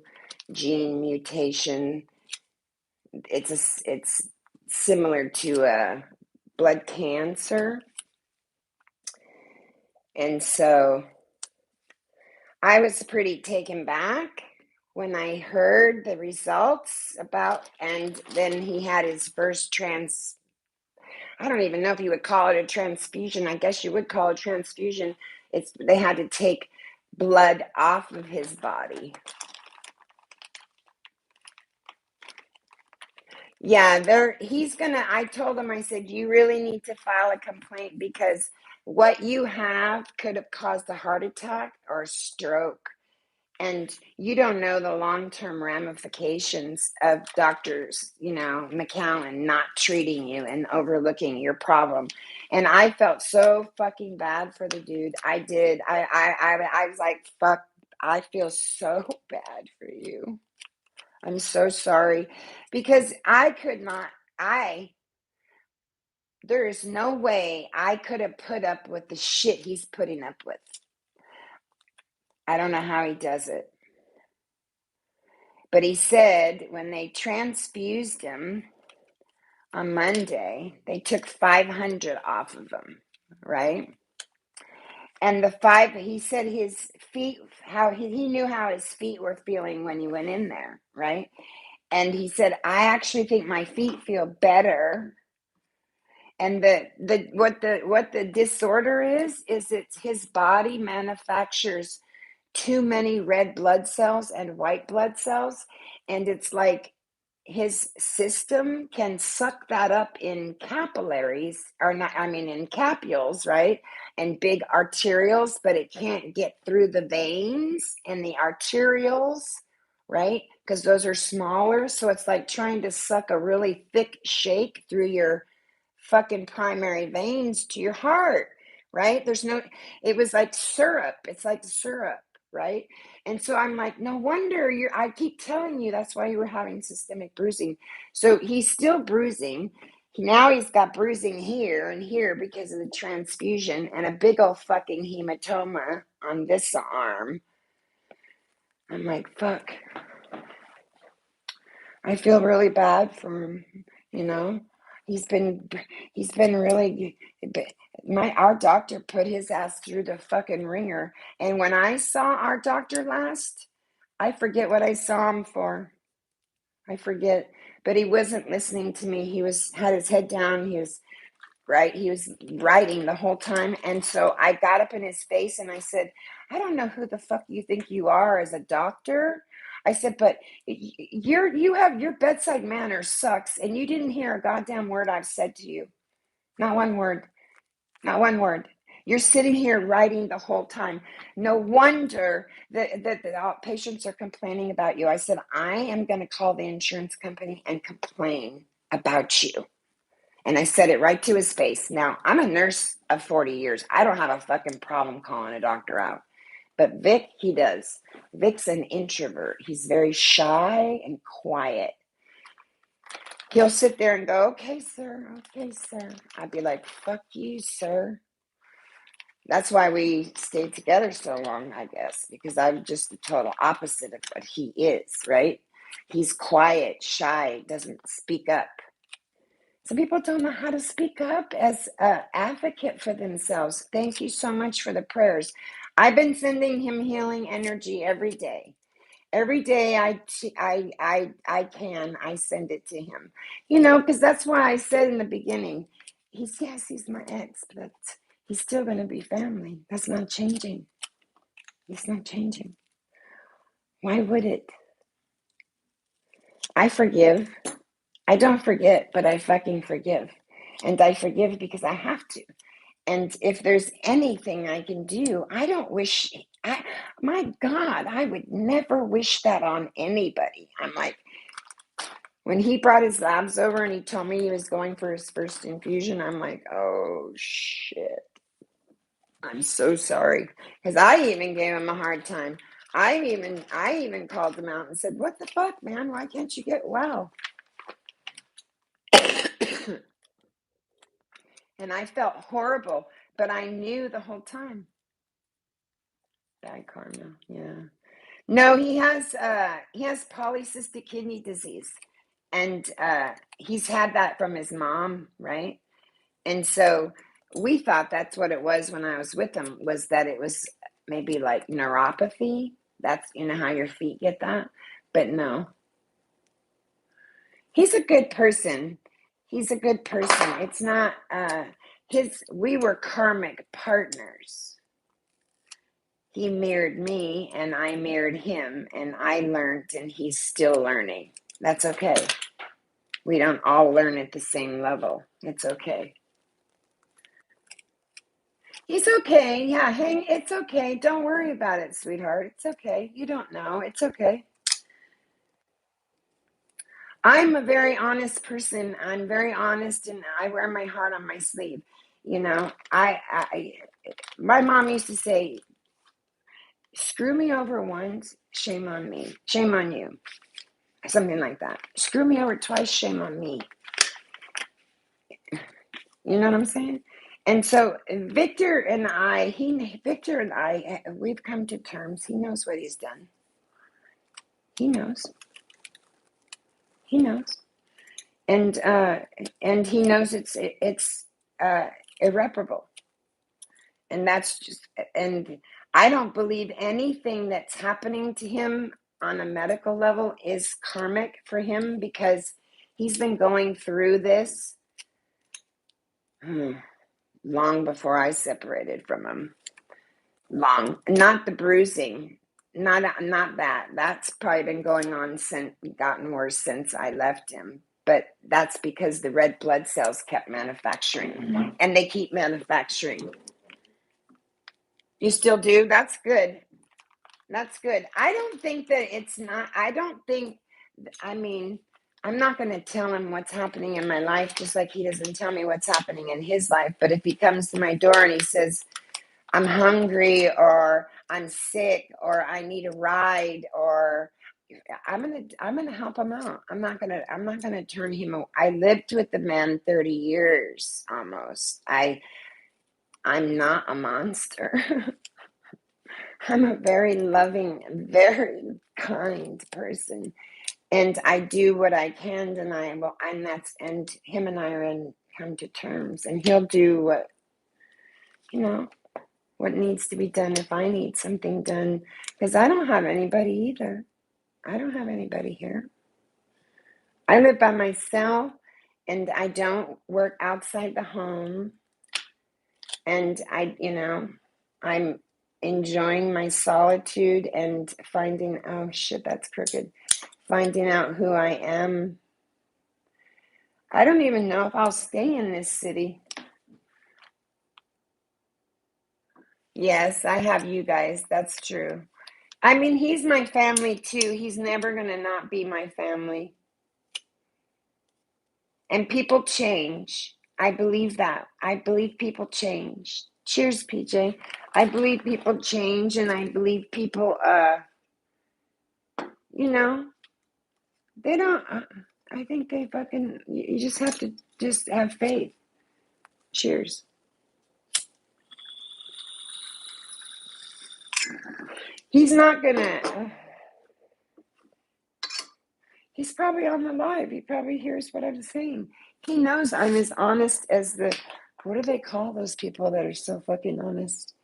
gene mutation, it's similar to a blood cancer. And so I was pretty taken back when I heard the results and then he had his first I don't even know if you would call it a transfusion. I guess you would call it transfusion. They had to take blood off of his body. Yeah, I told him, I said, you really need to file a complaint because what you have could have caused a heart attack or a stroke. And you don't know the long-term ramifications of doctors, McAllen not treating you and overlooking your problem. And I felt so fucking bad for the dude. I did. I was like, fuck, I feel so bad for you. I'm so sorry because there is no way I could have put up with the shit he's putting up with. I don't know how he does it. But he said when they transfused him on Monday, they took 500 off of him, right? And he said his feet, how he knew how his feet were feeling when he went in there, right? And he said, I actually think my feet feel better. And what the disorder is it's his body manufactures too many red blood cells and white blood cells, and it's like his system can suck that up in capillaries, or not, I mean in capules, right? And big arterioles, but it can't get through the veins and the arterioles, right? Because those are smaller. So it's like trying to suck a really thick shake through your fucking primary veins to your heart, right? It was like syrup. It's like syrup, right? And so I'm like, no wonder I keep telling you that's why you were having systemic bruising. So he's still bruising. Now he's got bruising here and here because of the transfusion and a big old fucking hematoma on this arm. I'm like, fuck. I feel really bad for him, He's been really, our doctor put his ass through the fucking ringer. And when I saw our doctor last, I forget what I saw him for. I forget, but he wasn't listening to me. He had his head down. He was writing the whole time. And so I got up in his face and I said, I don't know who the fuck you think you are as a doctor. I said, but your bedside manner sucks, and you didn't hear a goddamn word I've said to you. Not one word. Not one word. You're sitting here writing the whole time. No wonder that the patients are complaining about you. I said, I am going to call the insurance company and complain about you. And I said it right to his face. Now, I'm a nurse of 40 years. I don't have a fucking problem calling a doctor out. But Vic, he does. Vic's an introvert. He's very shy and quiet. He'll sit there and go, okay, sir. Okay, sir. I'd be like, fuck you, sir. That's why we stayed together so long, I guess, because I'm just the total opposite of what he is, right? He's quiet, shy, doesn't speak up. Some people don't know how to speak up as an advocate for themselves. Thank you so much for the prayers. I've been sending him healing energy every day. Every day I send it to him. Because that's why I said in the beginning, he's my ex, but he's still going to be family. That's not changing. It's not changing. Why would it? I forgive. I don't forget, but I fucking forgive. And I forgive because I have to. And if there's anything I can do, I don't wish, my God, I would never wish that on anybody. I'm like, When he brought his labs over and he told me he was going for his first infusion, I'm like, oh shit. I'm so sorry. Because I even gave him a hard time. I even called him out and said, what the fuck, man? Why can't you get well? And I felt horrible, but I knew the whole time. Bad karma, yeah. No, he has polycystic kidney disease. And he's had that from his mom, right? And so we thought that's what it was when I was with him, was that it was maybe like neuropathy. That's, how your feet get that. But no, he's a good person. He's a good person. It's not we were karmic partners. He mirrored me and I mirrored him, and I learned and he's still learning. That's okay. We don't all learn at the same level. It's okay. He's okay. Yeah, it's okay. Don't worry about it, sweetheart. It's okay. You don't know. It's okay. I'm a very honest person. I'm very honest, and I wear my heart on my sleeve. My mom used to say, screw me over once, shame on me. Shame on you. Something like that. Screw me over twice, shame on me. You know what I'm saying? And so Victor and I, we've come to terms. He knows what he's done. He knows. He knows. And he knows it's irreparable. And I don't believe anything that's happening to him on a medical level is karmic for him, because he's been going through this long before I separated from him. Long, not the bruising, not that. That's probably been going on gotten worse since I left him. But that's because the red blood cells kept manufacturing, and they keep manufacturing. You still do? That's good. That's good. I don't think that it's not. I'm not going to tell him what's happening in my life, just like he doesn't tell me what's happening in his life. But if he comes to my door and he says, I'm hungry, or I'm sick, or I need a ride, or I'm gonna help him out. I'm not gonna turn him away. I lived with the man 30 years almost. I'm not a monster. I'm a very loving, very kind person, and I do what I can, and and him and I are come to terms, and he'll do what needs to be done if I need something done, because I don't have anybody either. I don't have anybody here. I live by myself, and I don't work outside the home, and I'm enjoying my solitude and finding, oh shit, that's crooked, finding out who I am. I don't even know if I'll stay in this city. Yes, I have you guys. That's true. I mean, he's my family too. He's never going to not be my family. And people change. I believe that. I believe people change. Cheers, PJ. I believe people change, and I believe people, they don't, I think they fucking, you just have to just have faith. Cheers. He's not gonna, he's probably on the live. He probably hears what I'm saying. He knows I'm as honest as what do they call those people that are so fucking honest?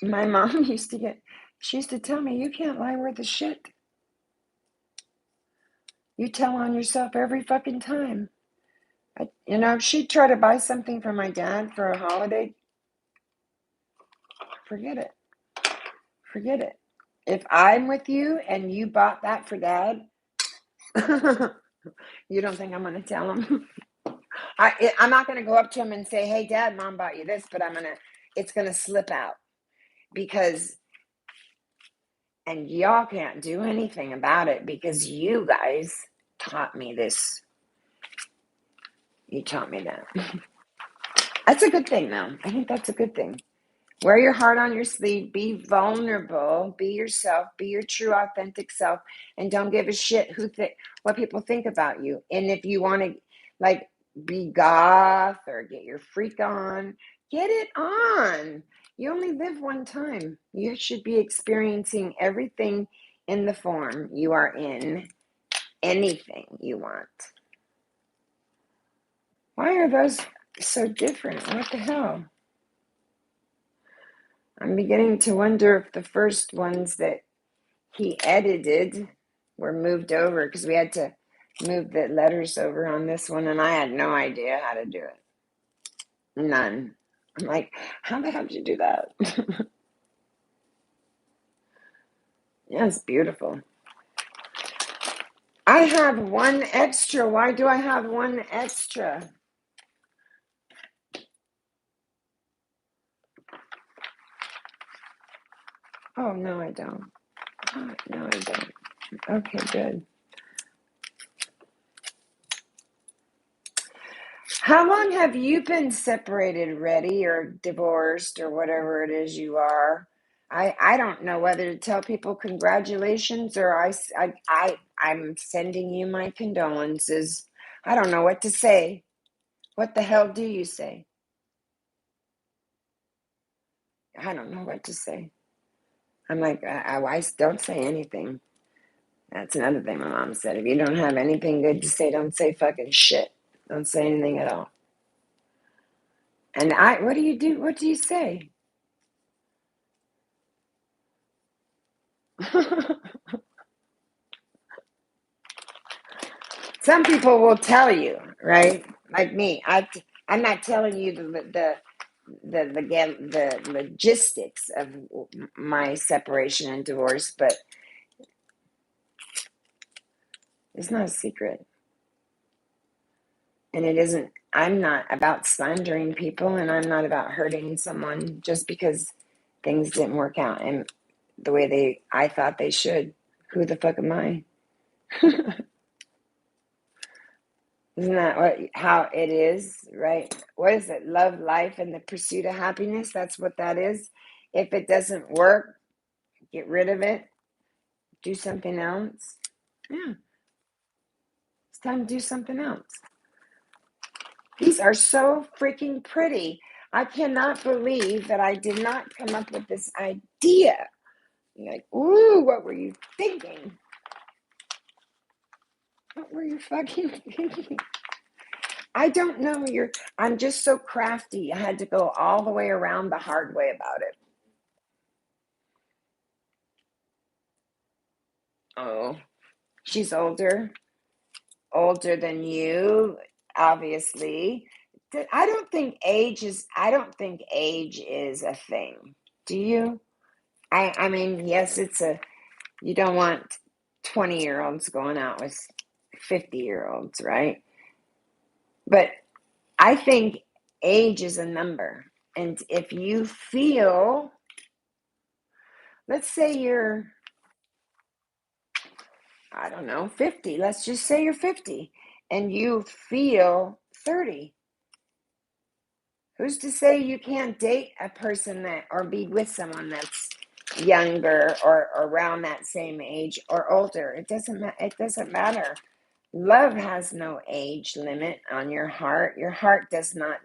My mom she used to tell me, you can't lie worth a shit. You tell on yourself every fucking time. If she'd try to buy something for my dad for a holiday, forget it. Forget it. If I'm with you and you bought that for dad, you don't think I'm going to tell him? I'm not going to go up to him and say, hey, Dad, Mom bought you this, but it's going to slip out, and y'all can't do anything about it because you guys taught me this. You taught me that. That's a good thing, though. I think that's a good thing. Wear your heart on your sleeve. Be vulnerable. Be yourself. Be your true, authentic self, and don't give a shit what people think about you. And if you want to, like, be goth or get your freak on, get it on. You only live one time. You should be experiencing everything in the form you are in. Anything you want. Why are those so different? What the hell? I'm beginning to wonder if the first ones that he edited were moved over, because we had to move the letters over on this one, and I had no idea how to do it. None. I'm like, how the hell did you do that? Yeah, it's beautiful. I have one extra. Why do I have one extra? Oh, no, I don't. Oh, no, I don't. Okay, good. How long have you been separated, Reddy, or divorced, or whatever it is you are? I don't know whether to tell people congratulations, or I'm sending you my condolences. I don't know what to say. What the hell do you say? I don't know what to say. I'm like, I don't say anything. That's another thing my mom said. If you don't have anything good to say, don't say fucking shit. Don't say anything at all. And what do you do? What do you say? Some people will tell you, right? Like me, I'm not telling you the logistics of my separation and divorce, but it's not a secret, and it isn't. I'm not about slandering people, and I'm not about hurting someone just because things didn't work out and the way I thought they should. Who the fuck am I? Isn't that how it is, right? What is it? Love, life, and the pursuit of happiness. That's what that is. If it doesn't work, get rid of it. Do something else. Yeah, it's time to do something else. These are so freaking pretty. I cannot believe that I did not come up with this idea. You're like, ooh, what were you thinking? What were you fucking thinking? I don't know. I'm just so crafty. I had to go all the way around the hard way about it. Oh, she's older than you, obviously. I don't think age is a thing. Do you? I mean, yes, you don't want 20-year-olds going out with 50-year-olds, right? But I think age is a number. And if you feel, let's say you're, I don't know, 50. Let's just say you're 50 and you feel 30. Who's to say you can't date a person or be with someone that's younger or around that same age or older? It doesn't matter. Love has no age limit on your heart. Your heart does not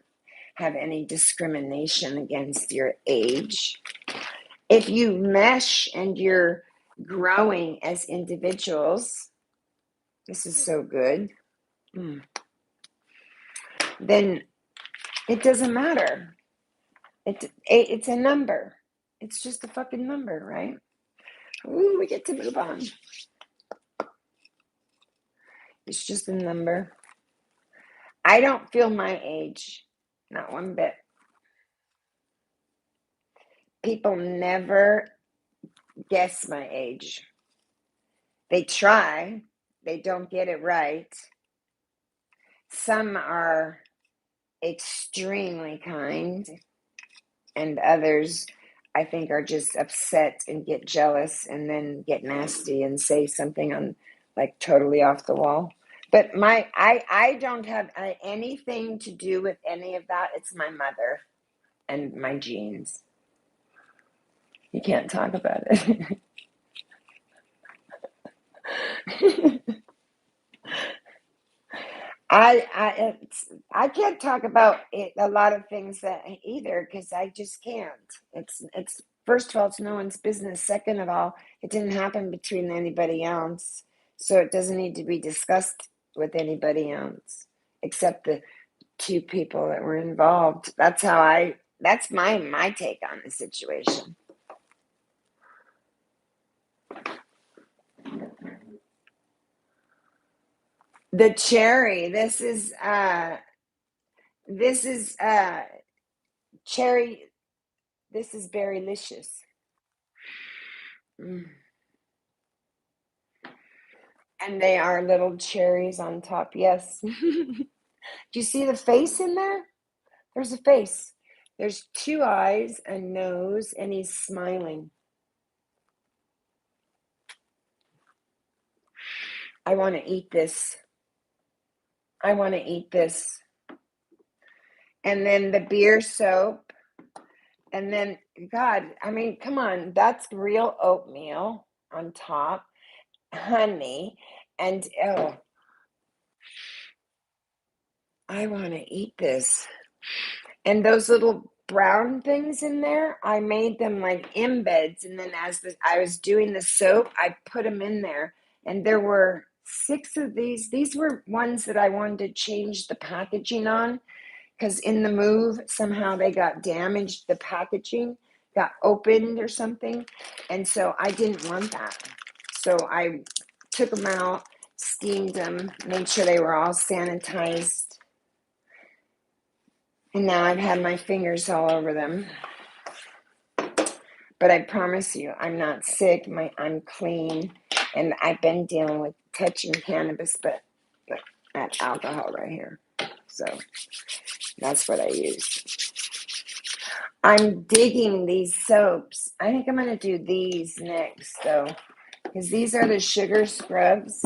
have any discrimination against your age. If you mesh and you're growing as individuals, this is so good, then it doesn't matter. It's a number. It's just a fucking number, right? Ooh, we get to move on. It's just a number. I don't feel my age, not one bit. People never guess my age. They try, they don't get it right. Some are extremely kind, and others, I think, are just upset and get jealous and then get nasty and say something on like totally off the wall. But I don't have anything to do with any of that. It's my mother and my genes. You can't talk about it. I can't talk about it, a lot of things that either, because I just can't. It's first of all, it's no one's business. Second of all, it didn't happen between anybody else, so it doesn't need to be discussed with anybody else except the two people that were involved. That's how I. That's my take on the situation. The cherry. This is cherry. This is berrylicious. Mm. And they are little cherries on top. Yes. Do you see the face in there? There's a face. There's two eyes, a nose, and he's smiling. I want to eat this. I want to eat this. And then the beer soap. And then, God, I mean, come on. That's real oatmeal on top, honey. And, oh, I want to eat this. And those little brown things in there, I made them like embeds. And then as I was doing the soap, I put them in there. And there were 6 of these. These were ones that I wanted to change the packaging on, because in the move, somehow they got damaged. The packaging got opened or something. And so I didn't want that. So I took them out, steamed them, made sure they were all sanitized. And now I've had my fingers all over them. But I promise you, I'm not sick. I'm clean. And I've been dealing with touching cannabis, but at alcohol right here. So that's what I use. I'm digging these soaps. I think I'm going to do these next, though, because these are the sugar scrubs.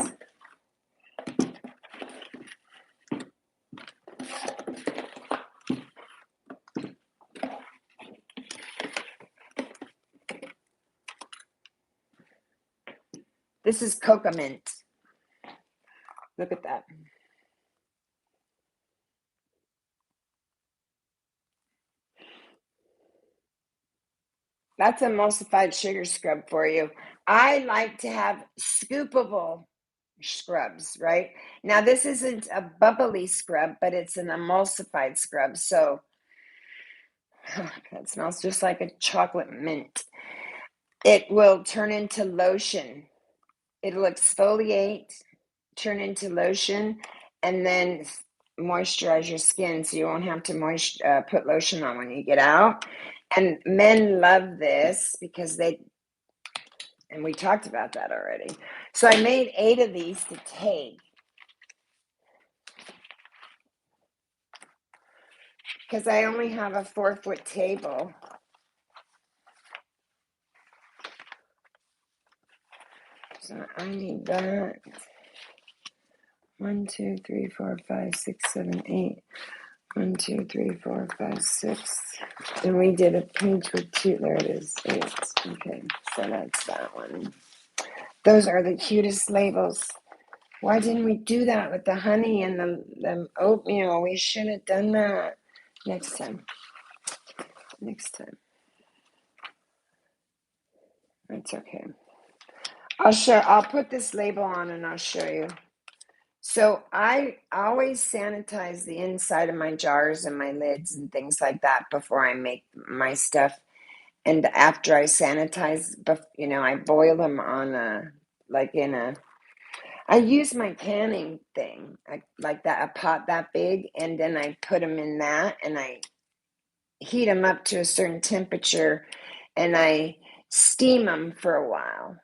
This is coca mint. Look at that. That's emulsified sugar scrub for you. I like to have scoopable scrubs, right? Now, this isn't a bubbly scrub, but it's an emulsified scrub. So it smells just like a chocolate mint. It will turn into lotion. It'll exfoliate, turn into lotion, and then moisturize your skin so you won't have to put lotion on when you get out. And men love this because and we talked about that already. So I made 8 of these to take, because I only have a 4-foot table. So I need that. 1, 2, 3, 4, 5, 6, 7, 8. 1, 2, 3, 4, 5, 6. And we did a page with 2. There it is. 8. Okay, so that's that one. Those are the cutest labels. Why didn't we do that with the honey and the oatmeal? We should have done that next time. Next time. That's okay. I'll put this label on and I'll show you. So I always sanitize the inside of my jars and my lids and things like that before I make my stuff. And after I sanitize, I boil them on I use my canning thing, like that, a pot that big, and then I put them in that, and I heat them up to a certain temperature, and I steam them for a while.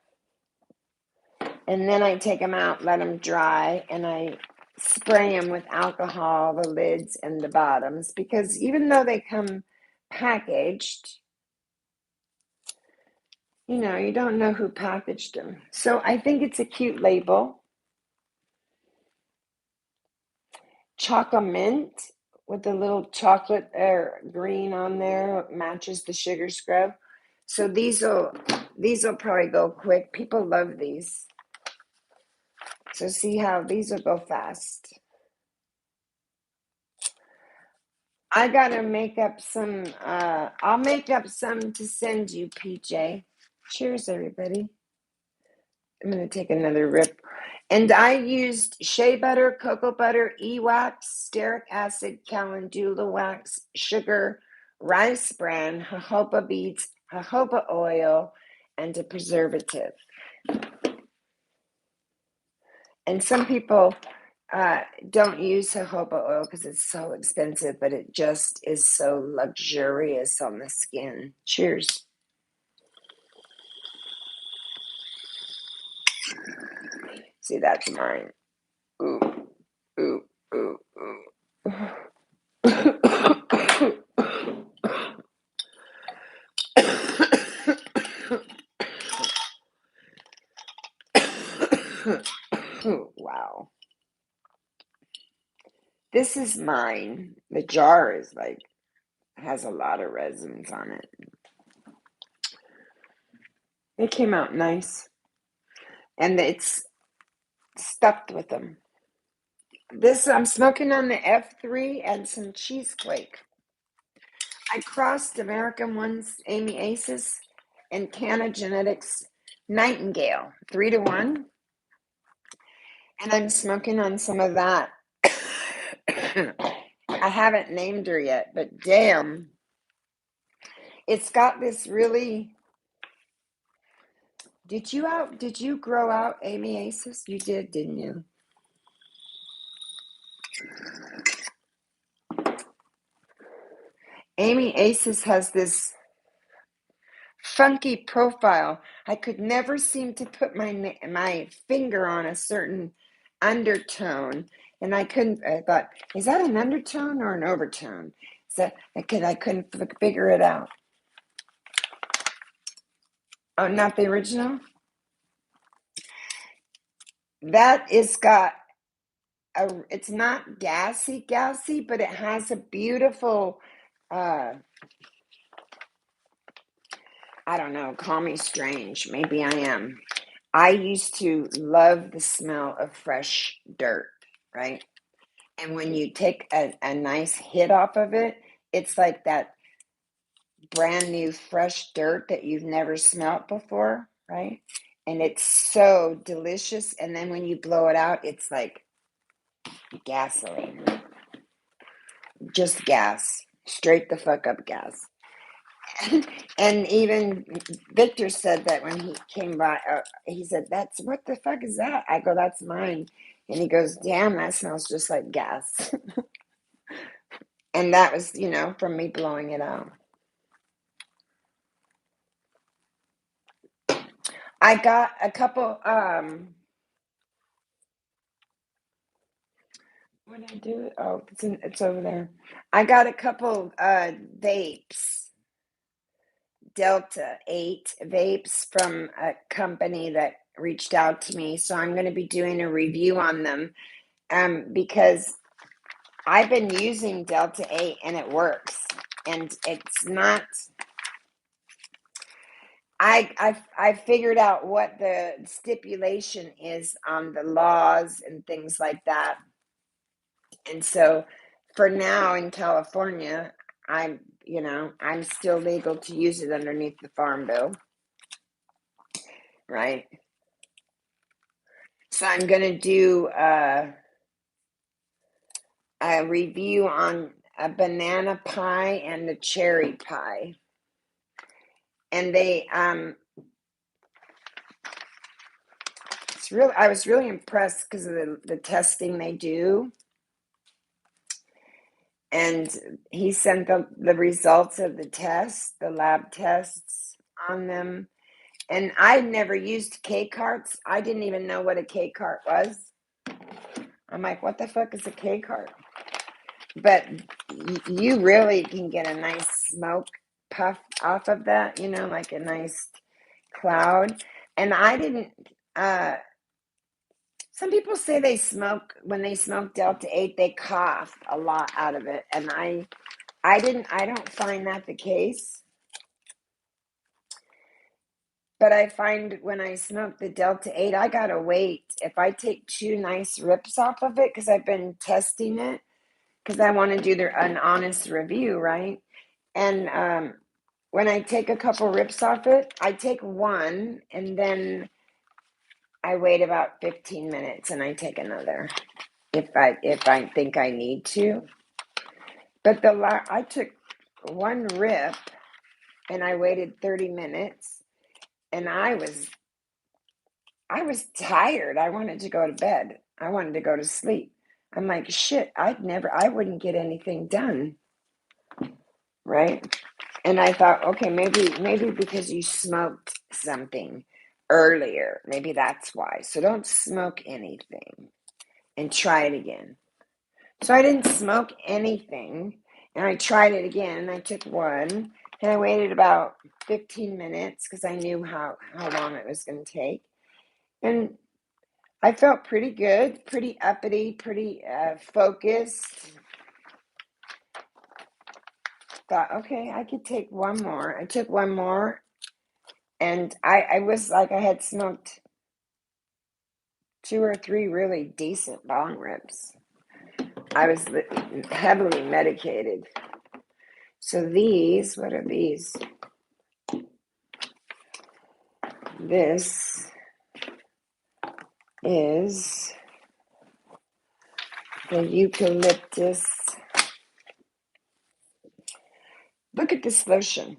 And then I take them out, let them dry, and I spray them with alcohol, the lids and the bottoms, because even though they come packaged, you don't know who packaged them. So I think it's a cute label. chocolate mint with the little chocolate or green on there, matches the sugar scrub. So these will probably go quick. People love these. So see how these will go fast. I gotta make up some, I'll make up some to send you, PJ. Cheers, everybody. I'm gonna take another rip. And I used shea butter, cocoa butter, e-wax, stearic acid, calendula wax, sugar, rice bran, jojoba beads, jojoba oil, and a preservative. And some people don't use jojoba oil because it's so expensive, but it just is so luxurious on the skin. Cheers. See, that's mine. Ooh, ooh, ooh, ooh. Wow. This is mine. The jar is like, has a lot of resins on it. It came out nice. And it's stuffed with them. This, I'm smoking on the F3 and some cheesecake. I crossed American One's Amy Aces and Canna Genetics Nightingale 3-to-1. And I'm smoking on some of that. I haven't named her yet, but damn. It's got this really. Did you grow out Amy Aces? You did, didn't you? Amy Aces has this funky profile. I could never seem to put my finger on a certain undertone, and I couldn't. I thought, is that an undertone or an overtone? So I couldn't figure it out. Oh, not the original? That is got it's not gassy, but it has a beautiful, I don't know, call me strange. Maybe I am. I used to love the smell of fresh dirt, right? And when you take a nice hit off of it, it's like that brand new fresh dirt that you've never smelt before, right? And it's so delicious. And then when you blow it out, it's like gasoline. Just gas. Straight the fuck up gas. And even Victor said that when he came by, he said, what the fuck is that? I go, that's mine. And he goes, damn, that smells just like gas. And that was, from me blowing it out. I got a couple, when I do it, oh, it's over there. I got a couple vapes, Delta 8 vapes from a company that reached out to me. So I'm going to be doing a review on them because I've been using Delta 8 and it works. And it's not, I figured out what the stipulation is on the laws and things like that. And so for now in California, I'm still legal to use it underneath the Farm Bill. Right? So I'm going to do a review on a banana pie and a cherry pie. And they, I was really impressed because of the testing they do. And he sent the results of the test, the lab tests on them. And I'd never used K-carts. I didn't even know what a K-cart was. I'm like, what the fuck is a K-cart? But you really can get a nice smoke puff off of that, like a nice cloud. And I didn't, Some people say they smoke, when they smoke Delta 8, they cough a lot out of it. And I don't find that the case. But I find when I smoke the Delta 8, I gotta wait. If I take 2 nice rips off of it, because I've been testing it, because I want to do an honest review, right? And when I take a couple rips off it, I take one and then I wait about 15 minutes and I take another if I think I need to. But I took one rip and I waited 30 minutes and I was tired. I wanted to go to bed. I wanted to go to sleep. I'm like, shit, I wouldn't get anything done. Right? And I thought, okay, maybe because you smoked something earlier, maybe that's why. So don't smoke anything and try it again. So I didn't smoke anything and I tried it again and I took one and I waited about 15 minutes because I knew how long it was going to take. And I felt pretty good, pretty uppity, pretty focused. Thought, okay, I could take one more. I took one more, and I was like, I had smoked 2 or 3 really decent bong rips. I was heavily medicated. So these, what are these? This is the eucalyptus. Look at this lotion.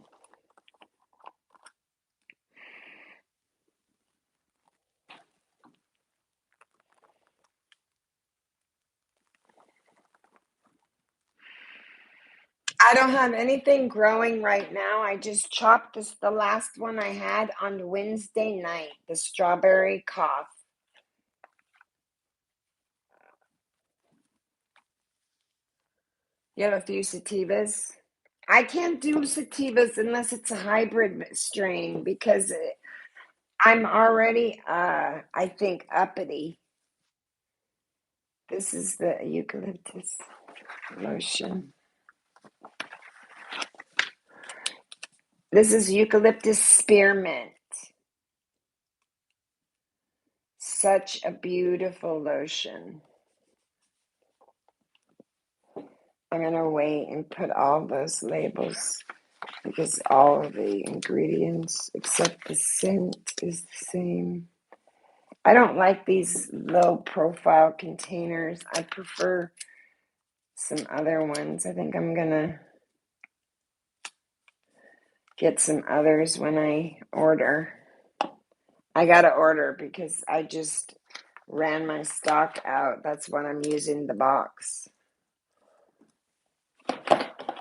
I don't have anything growing right now. I just chopped the last one I had on Wednesday night, the strawberry cough. You have a few sativas? I can't do sativas unless it's a hybrid strain because I'm already, I think, uppity. This is the eucalyptus lotion. This is eucalyptus spearmint. Such a beautiful lotion. I'm going to wait and put all those labels because all of the ingredients except the scent is the same. I don't like these low profile containers. I prefer some other ones. I think I'm going to get some others when I order. I got to order because I just ran my stock out. That's what I'm using the box.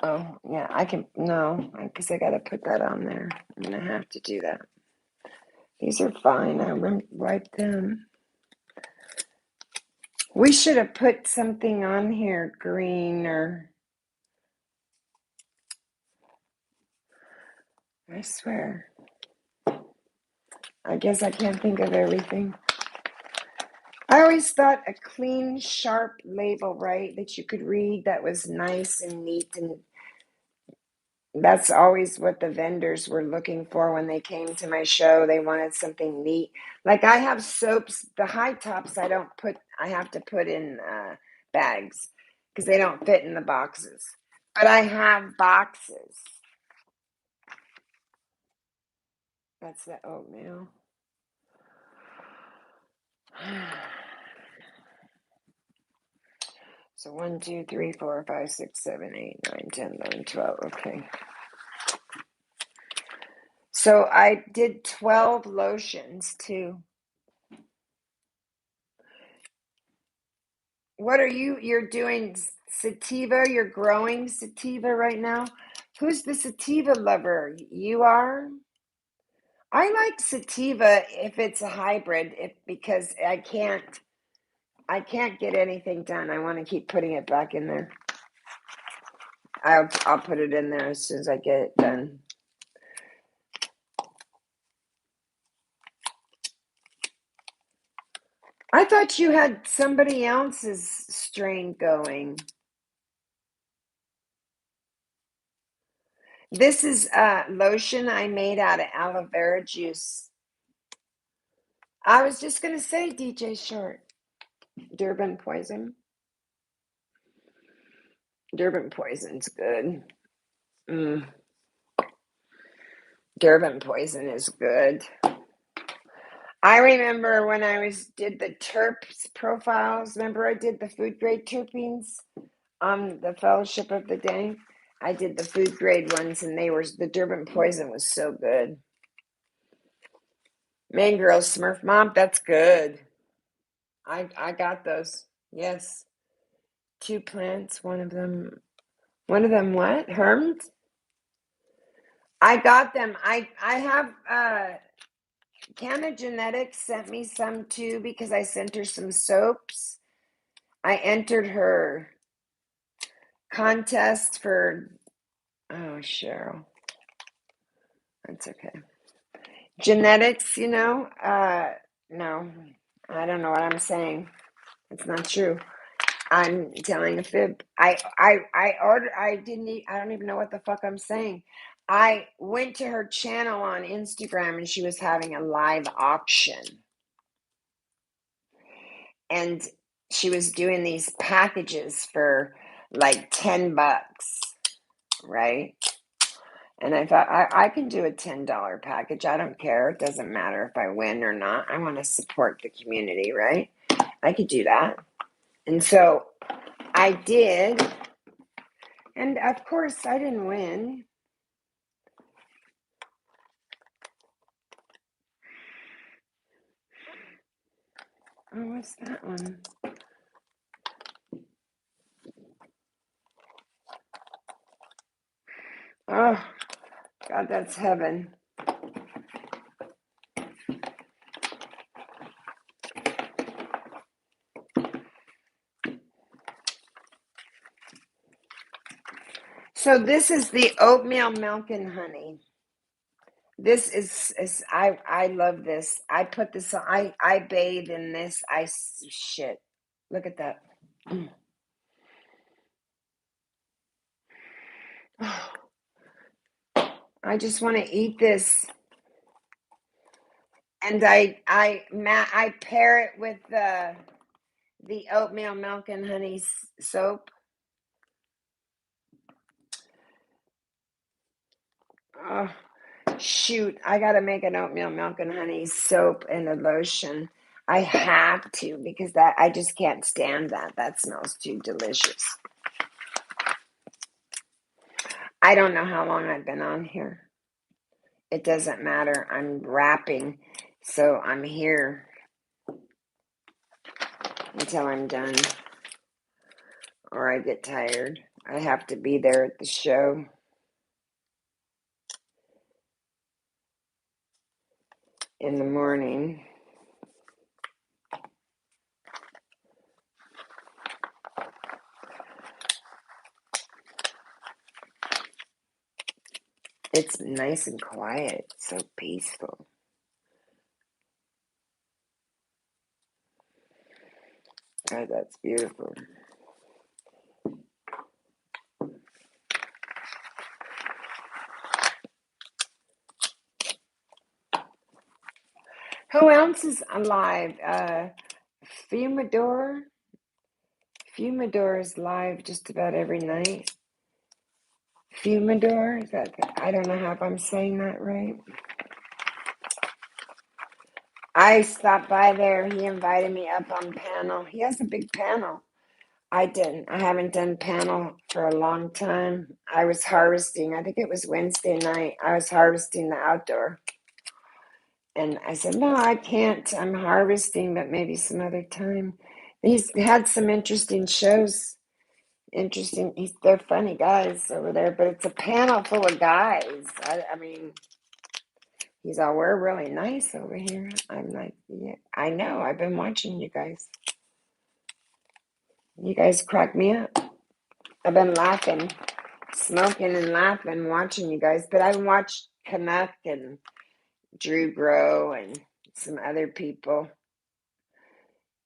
Oh, yeah, I can, no, because I got to put that on there. I'm going to have to do that. These are fine. I wiped them. We should have put something on here, green or, I swear. I guess I can't think of everything. I always thought a clean, sharp label, right, that you could read that was nice and neat, and that's always what the vendors were looking for when they came to my show. They wanted something neat. Like I have soaps, the high tops I have to put in bags because they don't fit in the boxes. But I have boxes. That's the oatmeal. So 1, 2, 3, 4, 5, 6, 7, 8, 9, 10, 11, 12. Okay. So I did 12 lotions too. What are you're doing sativa? You're growing sativa right now? Who's the sativa lover? You are? I like sativa if it's a hybrid, because I can't get anything done. I want to keep putting it back in there. I'll put it in there as soon as I get it done. I thought you had somebody else's strain going. This is lotion I made out of aloe vera juice. I was just going to say, DJ Short, Durban poison. Durban poison's good. Durban poison is good. I remember when I did the terps profiles. Remember I did the food grade terpenes on the Fellowship of the Day? I did the food grade ones, and the Durban poison was so good. Man, girls, Smurf Mom, that's good. I got those. Yes. 2 plants, one of them what? Hermed? I got them. I have Canna Genetics sent me some too because I sent her some soaps. I entered her contest for Cheryl. That's okay. Genetics, no, I don't know what I'm saying. It's not true. I'm telling a fib. I ordered. I don't even know what the fuck I'm saying. I went to her channel on Instagram and she was having a live auction, and she was doing these packages for like $10, right? And I thought, I can do a $10 package. I don't care. It doesn't matter if I win or not. I want to support the community, right? I could do that. And so I did. And of course, I didn't win. Oh, what's that one? Oh, God, that's heaven. So this is the oatmeal milk and honey. This is I love this. I put this on. I bathe in this. Shit. Look at that. I just want to eat this. And I pair it with the oatmeal milk and honey soap. Oh, shoot, I got to make an oatmeal milk and honey soap and a lotion. I have to, because I just can't stand that. That smells too delicious. I don't know how long I've been on here. It doesn't matter. I'm rapping, so I'm here until I'm done, or I get tired. I have to be there at the show. In the morning. It's nice and quiet, so peaceful. God, that's beautiful. Who else is alive? Fumador. Fumador is live just about every night. Fumador, I don't know if I'm saying that right. I stopped by there. He invited me up on panel. He has a big panel. I haven't done panel for a long time. I was harvesting. I think it was Wednesday night. I was harvesting the outdoor. And I said, no, I can't. I'm harvesting, but maybe some other time. He's had some interesting shows. They're funny guys over there, but it's a panel full of guys. I mean, he's all, we're really nice over here. I'm like, yeah, I know. I've been watching you guys. You guys crack me up. I've been laughing, smoking and laughing, watching you guys. But I watched Canuck and Drew Grow and some other people.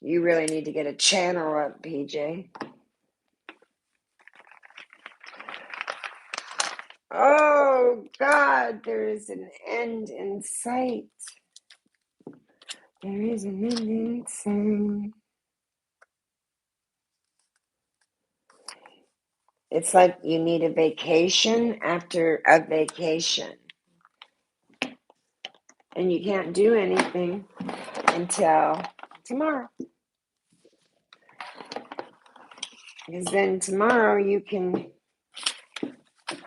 You really need to get a channel up, PJ. Oh, God, there is an end in sight. There is an end in sight. It's like you need a vacation after a vacation. And you can't do anything until tomorrow. Because then tomorrow you can,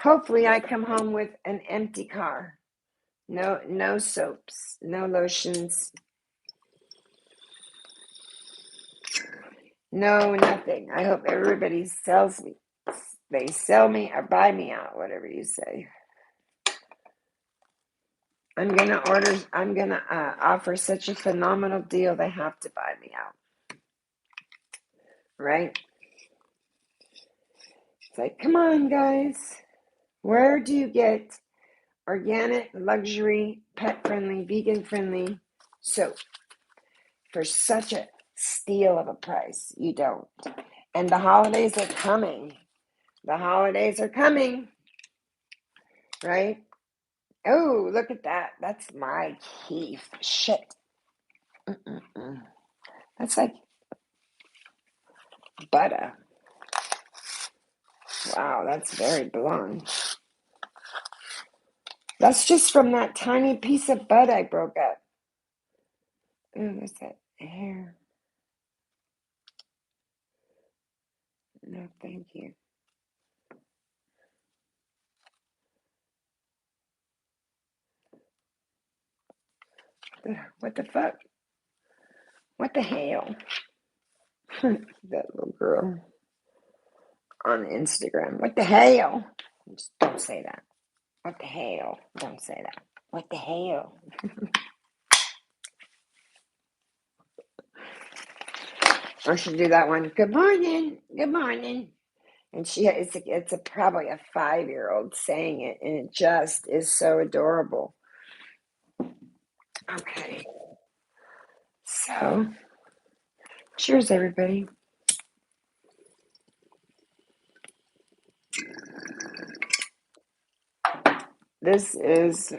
hopefully I come home with an empty car. No soaps, no lotions, no nothing. I hope everybody sells me. They sell me or buy me out, whatever you say. I'm gonna offer such a phenomenal deal. They have to buy me out, right? It's like, come on, guys. Where do you get organic, luxury, pet-friendly, vegan-friendly soap for such a steal of a price? You don't. And the holidays are coming. The holidays are coming, right? Oh, look at that. That's my Keith. Shit. Mm-mm-mm. That's like butter. Wow, that's very blonde. That's just from that tiny piece of bud I broke up. Ooh, what's that hair? No, thank you. What the fuck? What the hell? That little girl on Instagram. What the hell? Just don't say that. What the hell? Don't say that. What the hell? I should do that one. Good morning. Good morning. And it's probably a 5-year-old saying it, and it just is so adorable. Okay. So, cheers, everybody. This is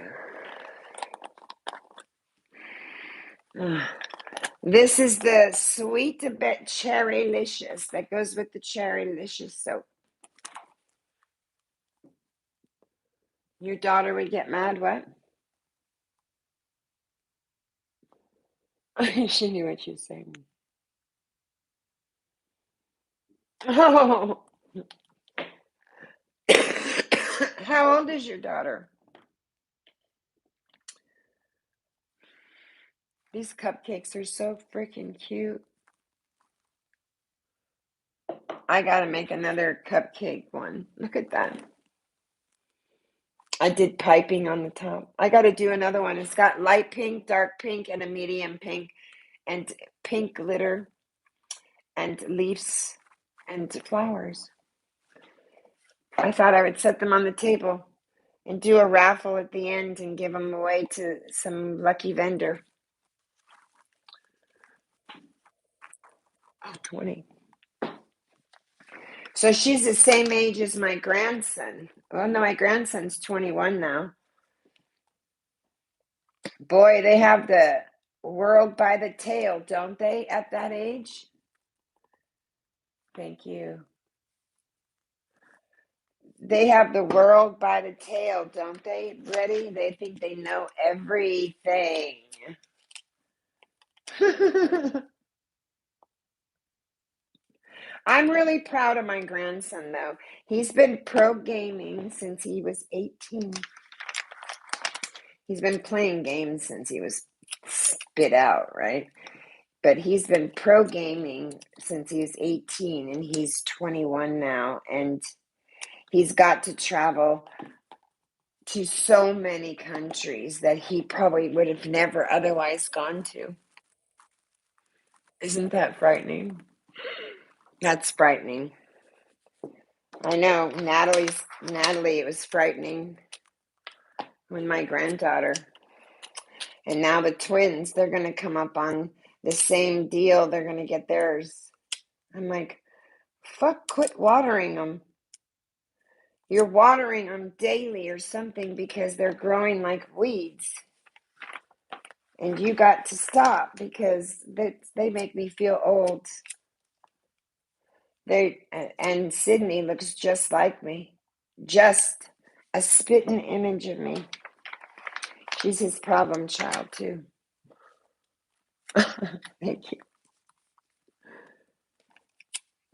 the sweet a bit cherrylicious that goes with the cherrylicious soap. Your daughter would get mad, what? She knew what you were saying. Oh. How old is your daughter? These cupcakes are so freaking cute. I gotta make another cupcake one. Look at that. I did piping on the top. I gotta do another one. It's got light pink, dark pink, and a medium pink, and pink glitter, and leaves, and flowers. I thought I would set them on the table and do a raffle at the end and give them away to some lucky vendor. Oh, 20. So she's the same age as my grandson. Well, no, my grandson's 21 now. Boy, they have the world by the tail, don't they, at that age? Thank you. They have the world by the tail, don't they? Ready? They think they know everything. I'm really proud of my grandson, though. He's been pro gaming since he was 18. He's been playing games since he was spit out, right? But he's been pro gaming since he was 18, and he's 21 now, and he's got to travel to so many countries that he probably would have never otherwise gone to. Isn't that frightening? That's frightening. I know, Natalie, it was frightening when my granddaughter, and now the twins, they're going to come up on the same deal. They're going to get theirs. I'm like, fuck, quit watering them. You're watering them daily or something because they're growing like weeds. And you got to stop because they make me feel old. And Sydney looks just like me. Just a spitting image of me. She's his problem child, too. Thank you.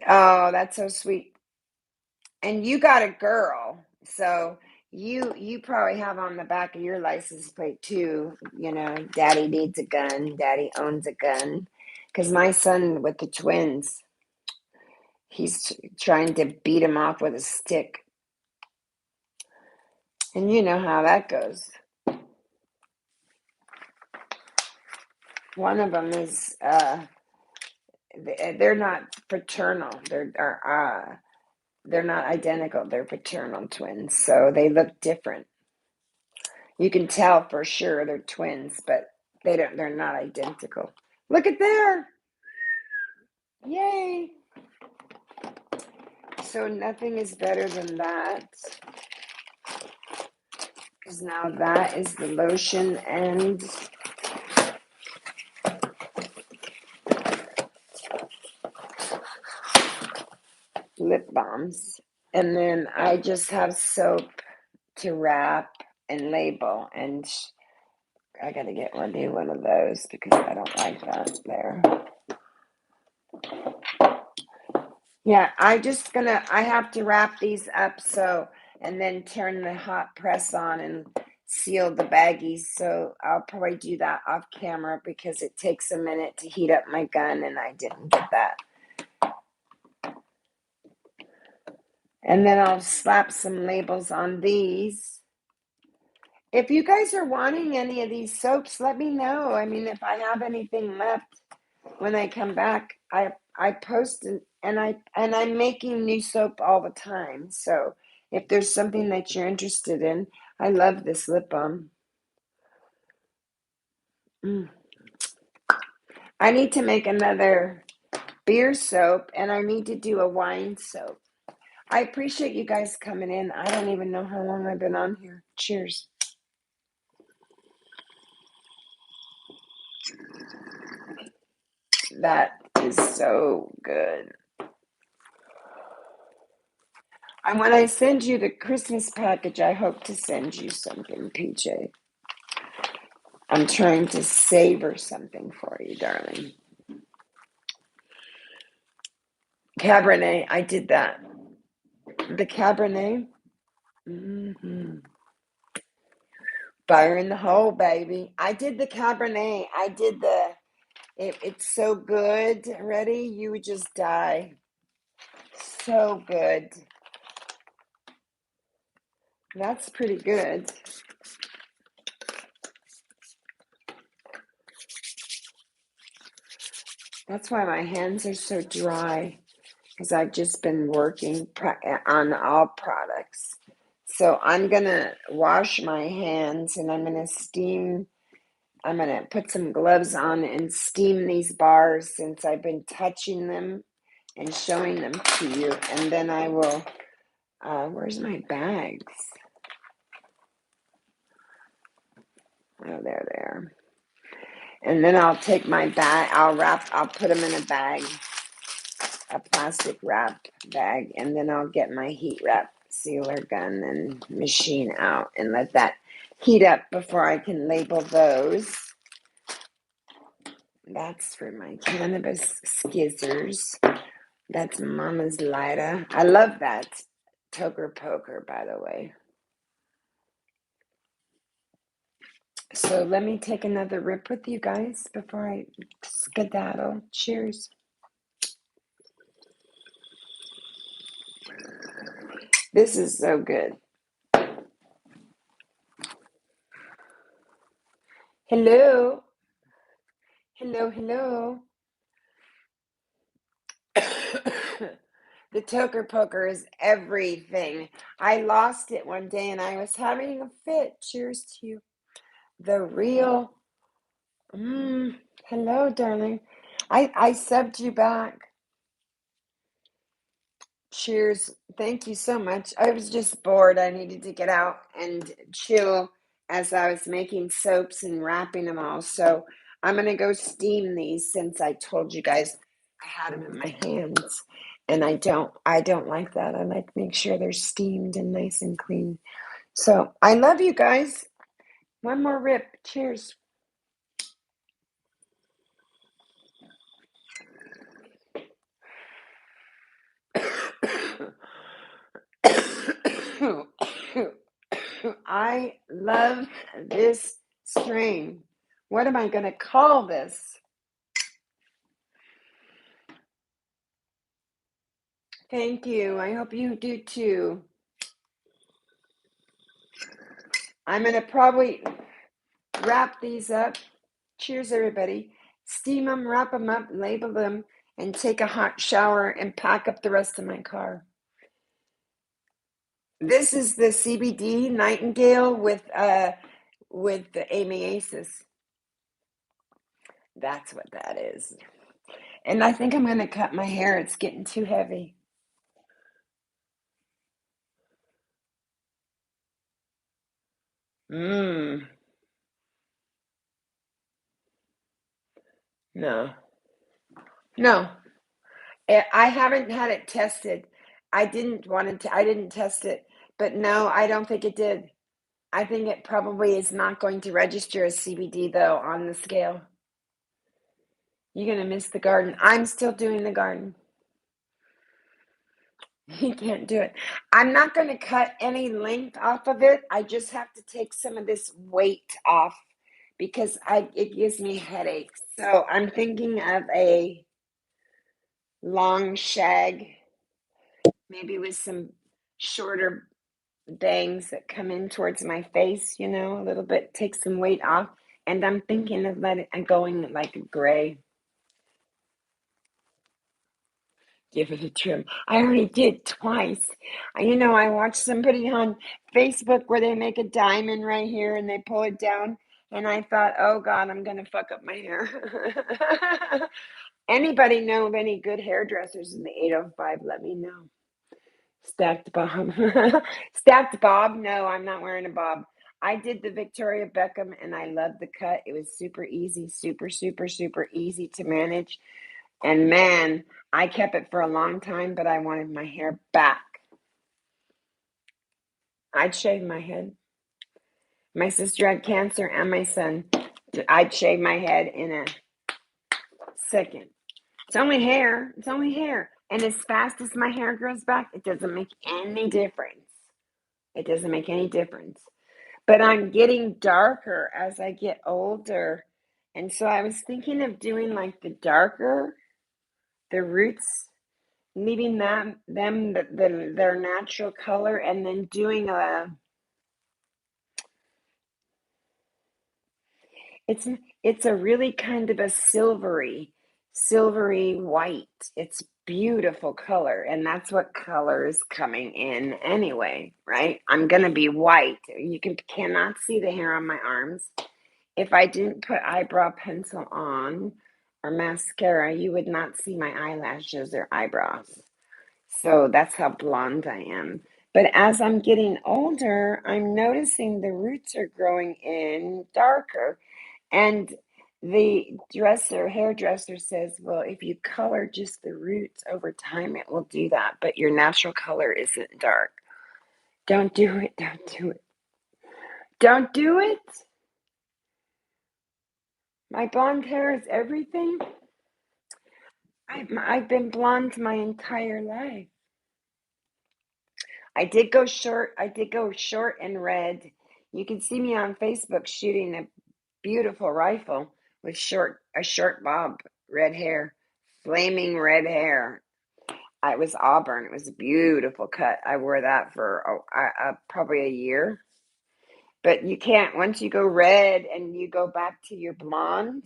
Oh, that's so sweet. And you got a girl, so you probably have on the back of your license plate too, daddy needs a gun, daddy owns a gun. Because my son with the twins, he's trying to beat him off with a stick. And you know how that goes. One of them is, they're not fraternal. They're not identical. They're fraternal twins, so they look different. You can tell for sure they're twins, but they're not identical. Look at there. Yay. So nothing is better than that. Because now that is the lotion and lip balms. And then I just have soap to wrap and label. And I got to get one of those because I don't like that there. Yeah, I have to wrap these up and then turn the hot press on and seal the baggies. So I'll probably do that off camera because it takes a minute to heat up my gun and I didn't get that. And then I'll slap some labels on these. If you guys are wanting any of these soaps, let me know. I mean, if I have anything left when I come back, I post and I'm making new soap all the time. So if there's something that you're interested in, I love this lip balm. I need to make another beer soap and I need to do a wine soap. I appreciate you guys coming in. I don't even know how long I've been on here. Cheers. That is so good. And when I send you the Christmas package, I hope to send you something, PJ. I'm trying to savor something for you, darling. Cabernet, I did that. The Cabernet. Fire in the hole, baby. I did the Cabernet. It's so good. Ready? You would just die. So good. That's pretty good. That's why my hands are so dry, because I've just been working on all products. So I'm going to wash my hands and I'm going to steam. I'm going to put some gloves on and steam these bars since I've been touching them and showing them to you. And then I will, where's my bags? Oh, there they are. And then I'll take my bag, I'll put them in a bag, a plastic wrapped bag, and then I'll get my heat wrap sealer gun and machine out and let that heat up before I can label those. That's for my cannabis skizzers. That's Mama's lighter. I love that toker poker, by the way. So let me take another rip with you guys before I skedaddle. Cheers. This is so good. Hello. Hello, hello. The toker poker is everything. I lost it one day and I was having a fit. Cheers to you. The real Hello, darling. I subbed you back. Cheers. Thank you so much. I was just bored. I needed to get out and chill as I was making soaps and wrapping them all. So I'm gonna go steam these since I told you guys I had them in my hands. And I don't like that. I like to make sure they're steamed and nice and clean. So I love you guys. One more rip. Cheers. I love this strain. What am I going to call this? Thank you. I hope you do too. I'm going to probably wrap these up. Cheers, everybody. Steam them, wrap them up, label them, and take a hot shower and pack up the rest of my car. This is the CBD Nightingale with the amiasis. That's what that is. And I think I'm going to cut my hair. It's getting too heavy. No. No. I haven't had it tested. I didn't test it, but no, I don't think it did. I think it probably is not going to register as CBD though on the scale. You're going to miss the garden. I'm still doing the garden. You can't do it. I'm not going to cut any length off of it. I just have to take some of this weight off because it gives me headaches. So I'm thinking of a long shag, maybe with some shorter bangs that come in towards my face, a little bit, take some weight off. And I'm thinking of going like gray. Give it a trim. I already did twice. I watched somebody on Facebook where they make a diamond right here and they pull it down. And I thought, oh God, I'm going to fuck up my hair. Anybody know of any good hairdressers in the 805? Let me know. Stacked bob. Stacked bob? No, I'm not wearing a bob. I did the Victoria Beckham and I loved the cut. It was super easy, super, super, super easy to manage. And man, I kept it for a long time, but I wanted my hair back. I'd shave my head. My sister had cancer and my son. I'd shave my head in a second. It's only hair. It's only hair. And as fast as my hair grows back, it doesn't make any difference. It doesn't make any difference. But I'm getting darker as I get older. And so I was thinking of doing like the roots, leaving their natural color, and then doing it's a really kind of a silvery white. It's beautiful color, and that's what color is coming in anyway, right? I'm gonna be white. You cannot see the hair on my arms. If I didn't put eyebrow pencil on or mascara, you would not see my eyelashes or eyebrows. So that's how blonde I am. But as I'm getting older, I'm noticing the roots are growing in darker. And the hairdresser says, well, if you color just the roots over time, it will do that. But your natural color isn't dark. Don't do it. Don't do it. Don't do it. My blonde hair is everything. I've been blonde my entire life. I did go short. I did go short and red. You can see me on Facebook shooting a beautiful rifle with a short bob, red hair, flaming red hair. It was auburn. It was a beautiful cut. I wore that for probably a year. But you can't, once you go red and you go back to your blonde.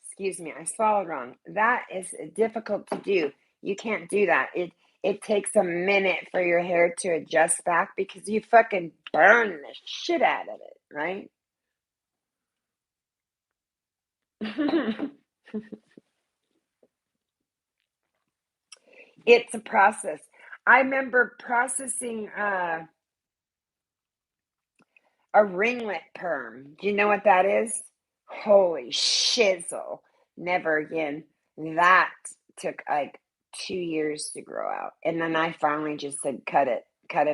Excuse me, I swallowed wrong. That is difficult to do. You can't do that. it takes a minute for your hair to adjust back because you fucking burn the shit out of it, right? It's a process. I remember processing a ringlet perm. Do you know what that is? Holy shizzle. Never again. That took like 2 years to grow out. And then I finally just said, cut it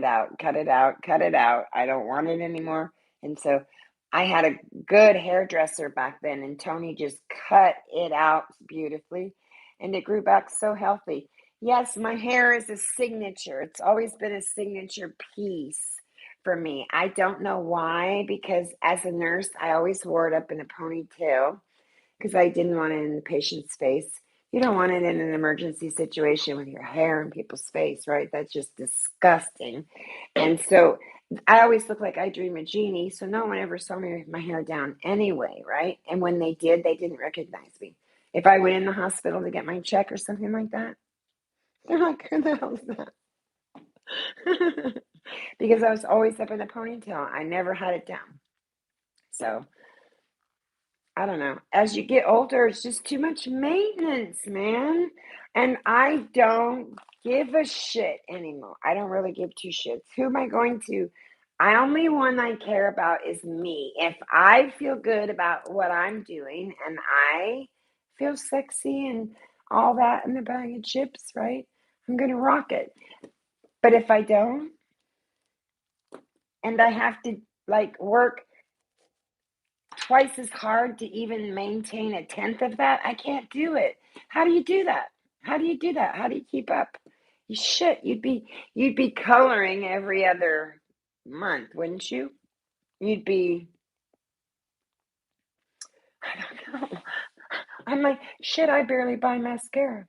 out, cut it out, cut it out. I don't want it anymore. And so I had a good hairdresser back then, and Tony just cut it out beautifully. And it grew back so healthy. Yes, my hair is a signature. It's always been a signature piece for me. I don't know why, because as a nurse, I always wore it up in a ponytail because I didn't want it in the patient's face. You don't want it in an emergency situation with your hair in people's face, right? That's just disgusting. And so I always look like I dream a genie, so no one ever saw me with my hair down anyway, right? And when they did, they didn't recognize me. If I went in the hospital to get my check or something like that, they're like, who the hell's that? Because I was always up in a ponytail. I never had it down. So I don't know. As you get older, it's just too much maintenance, man. And I don't give a shit anymore. I don't really give two shits. Who am I going to? I only one I care about is me. If I feel good about what I'm doing and I feel sexy and all that in a bag of chips, right? I'm going to rock it. But if I don't, and I have to like work twice as hard to even maintain a tenth of that, I can't do it. How do you do that? How do you do that? How do you keep up? You shit, you'd be coloring every other month, wouldn't you? You'd be, I don't know. I'm like, shit, I barely buy mascara.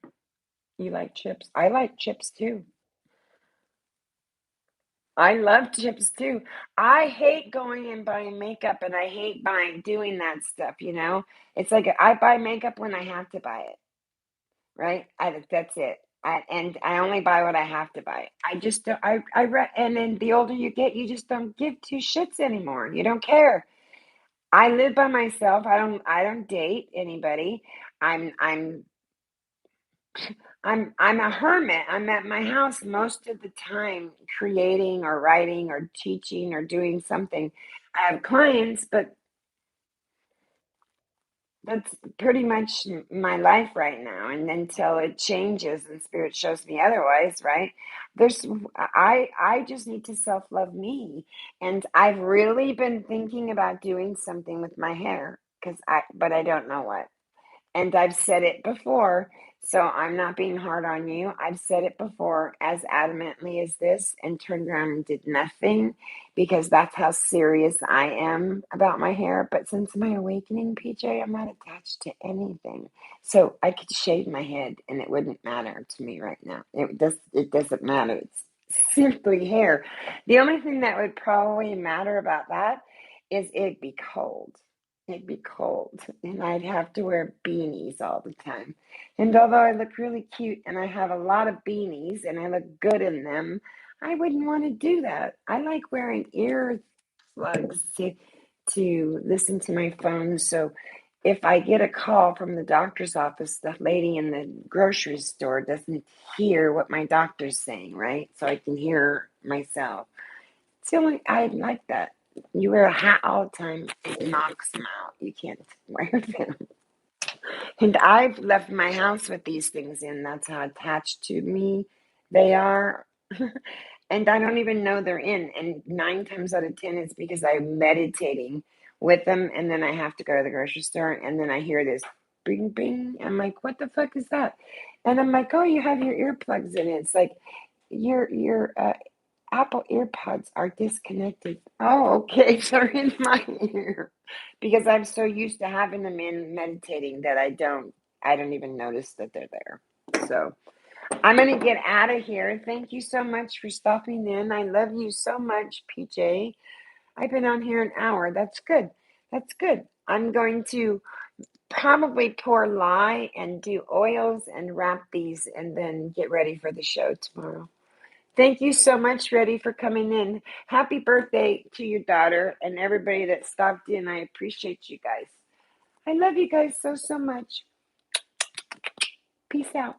You like chips? I like chips too. I love chips too. I hate going and buying makeup, and I hate doing that stuff. It's like I buy makeup when I have to buy it. Right? That's it. And I only buy what I have to buy. I just don't, and then the older you get, you just don't give two shits anymore. You don't care. I live by myself. I don't date anybody. I'm I'm a hermit. I'm at my house most of the time creating or writing or teaching or doing something. I have clients, but that's pretty much my life right now, and until it changes and spirit shows me otherwise, right? There's I just need to self-love me, and I've really been thinking about doing something with my hair because but I don't know what. And I've said it before, so I'm not being hard on you. I've said it before as adamantly as this and turned around and did nothing because that's how serious I am about my hair. But since my awakening, PJ, I'm not attached to anything. So I could shave my head and it wouldn't matter to me right now. It doesn't matter. It's simply hair. The only thing that would probably matter about that is it'd be cold. It'd be cold, and I'd have to wear beanies all the time. And although I look really cute and I have a lot of beanies and I look good in them, I wouldn't want to do that. I like wearing earplugs to listen to my phone. So if I get a call from the doctor's office, the lady in the grocery store doesn't hear what my doctor's saying, right? So I can hear myself. It's the only, I like that. You wear a hat all the time, it knocks them out. You can't wear them. And I've left my house with these things in. That's how attached to me they are. And I don't even know they're in. And 9 times out of 10, it's because I'm meditating with them. And then I have to go to the grocery store. And then I hear this bing, bing. I'm like, what the fuck is that? And I'm like, oh, you have your earplugs in it. It's like, your Apple earpods are disconnected. Oh, okay. They're in my ear because I'm so used to having them in meditating that I don't even notice that they're there. So I'm going to get out of here. Thank you so much for stopping in. I love you so much, PJ. I've been on here an hour. That's good. That's good. I'm going to probably pour lye and do oils and wrap these and then get ready for the show tomorrow. Thank you so much, Reddy, for coming in. Happy birthday to your daughter and everybody that stopped in. I appreciate you guys. I love you guys so, so much. Peace out.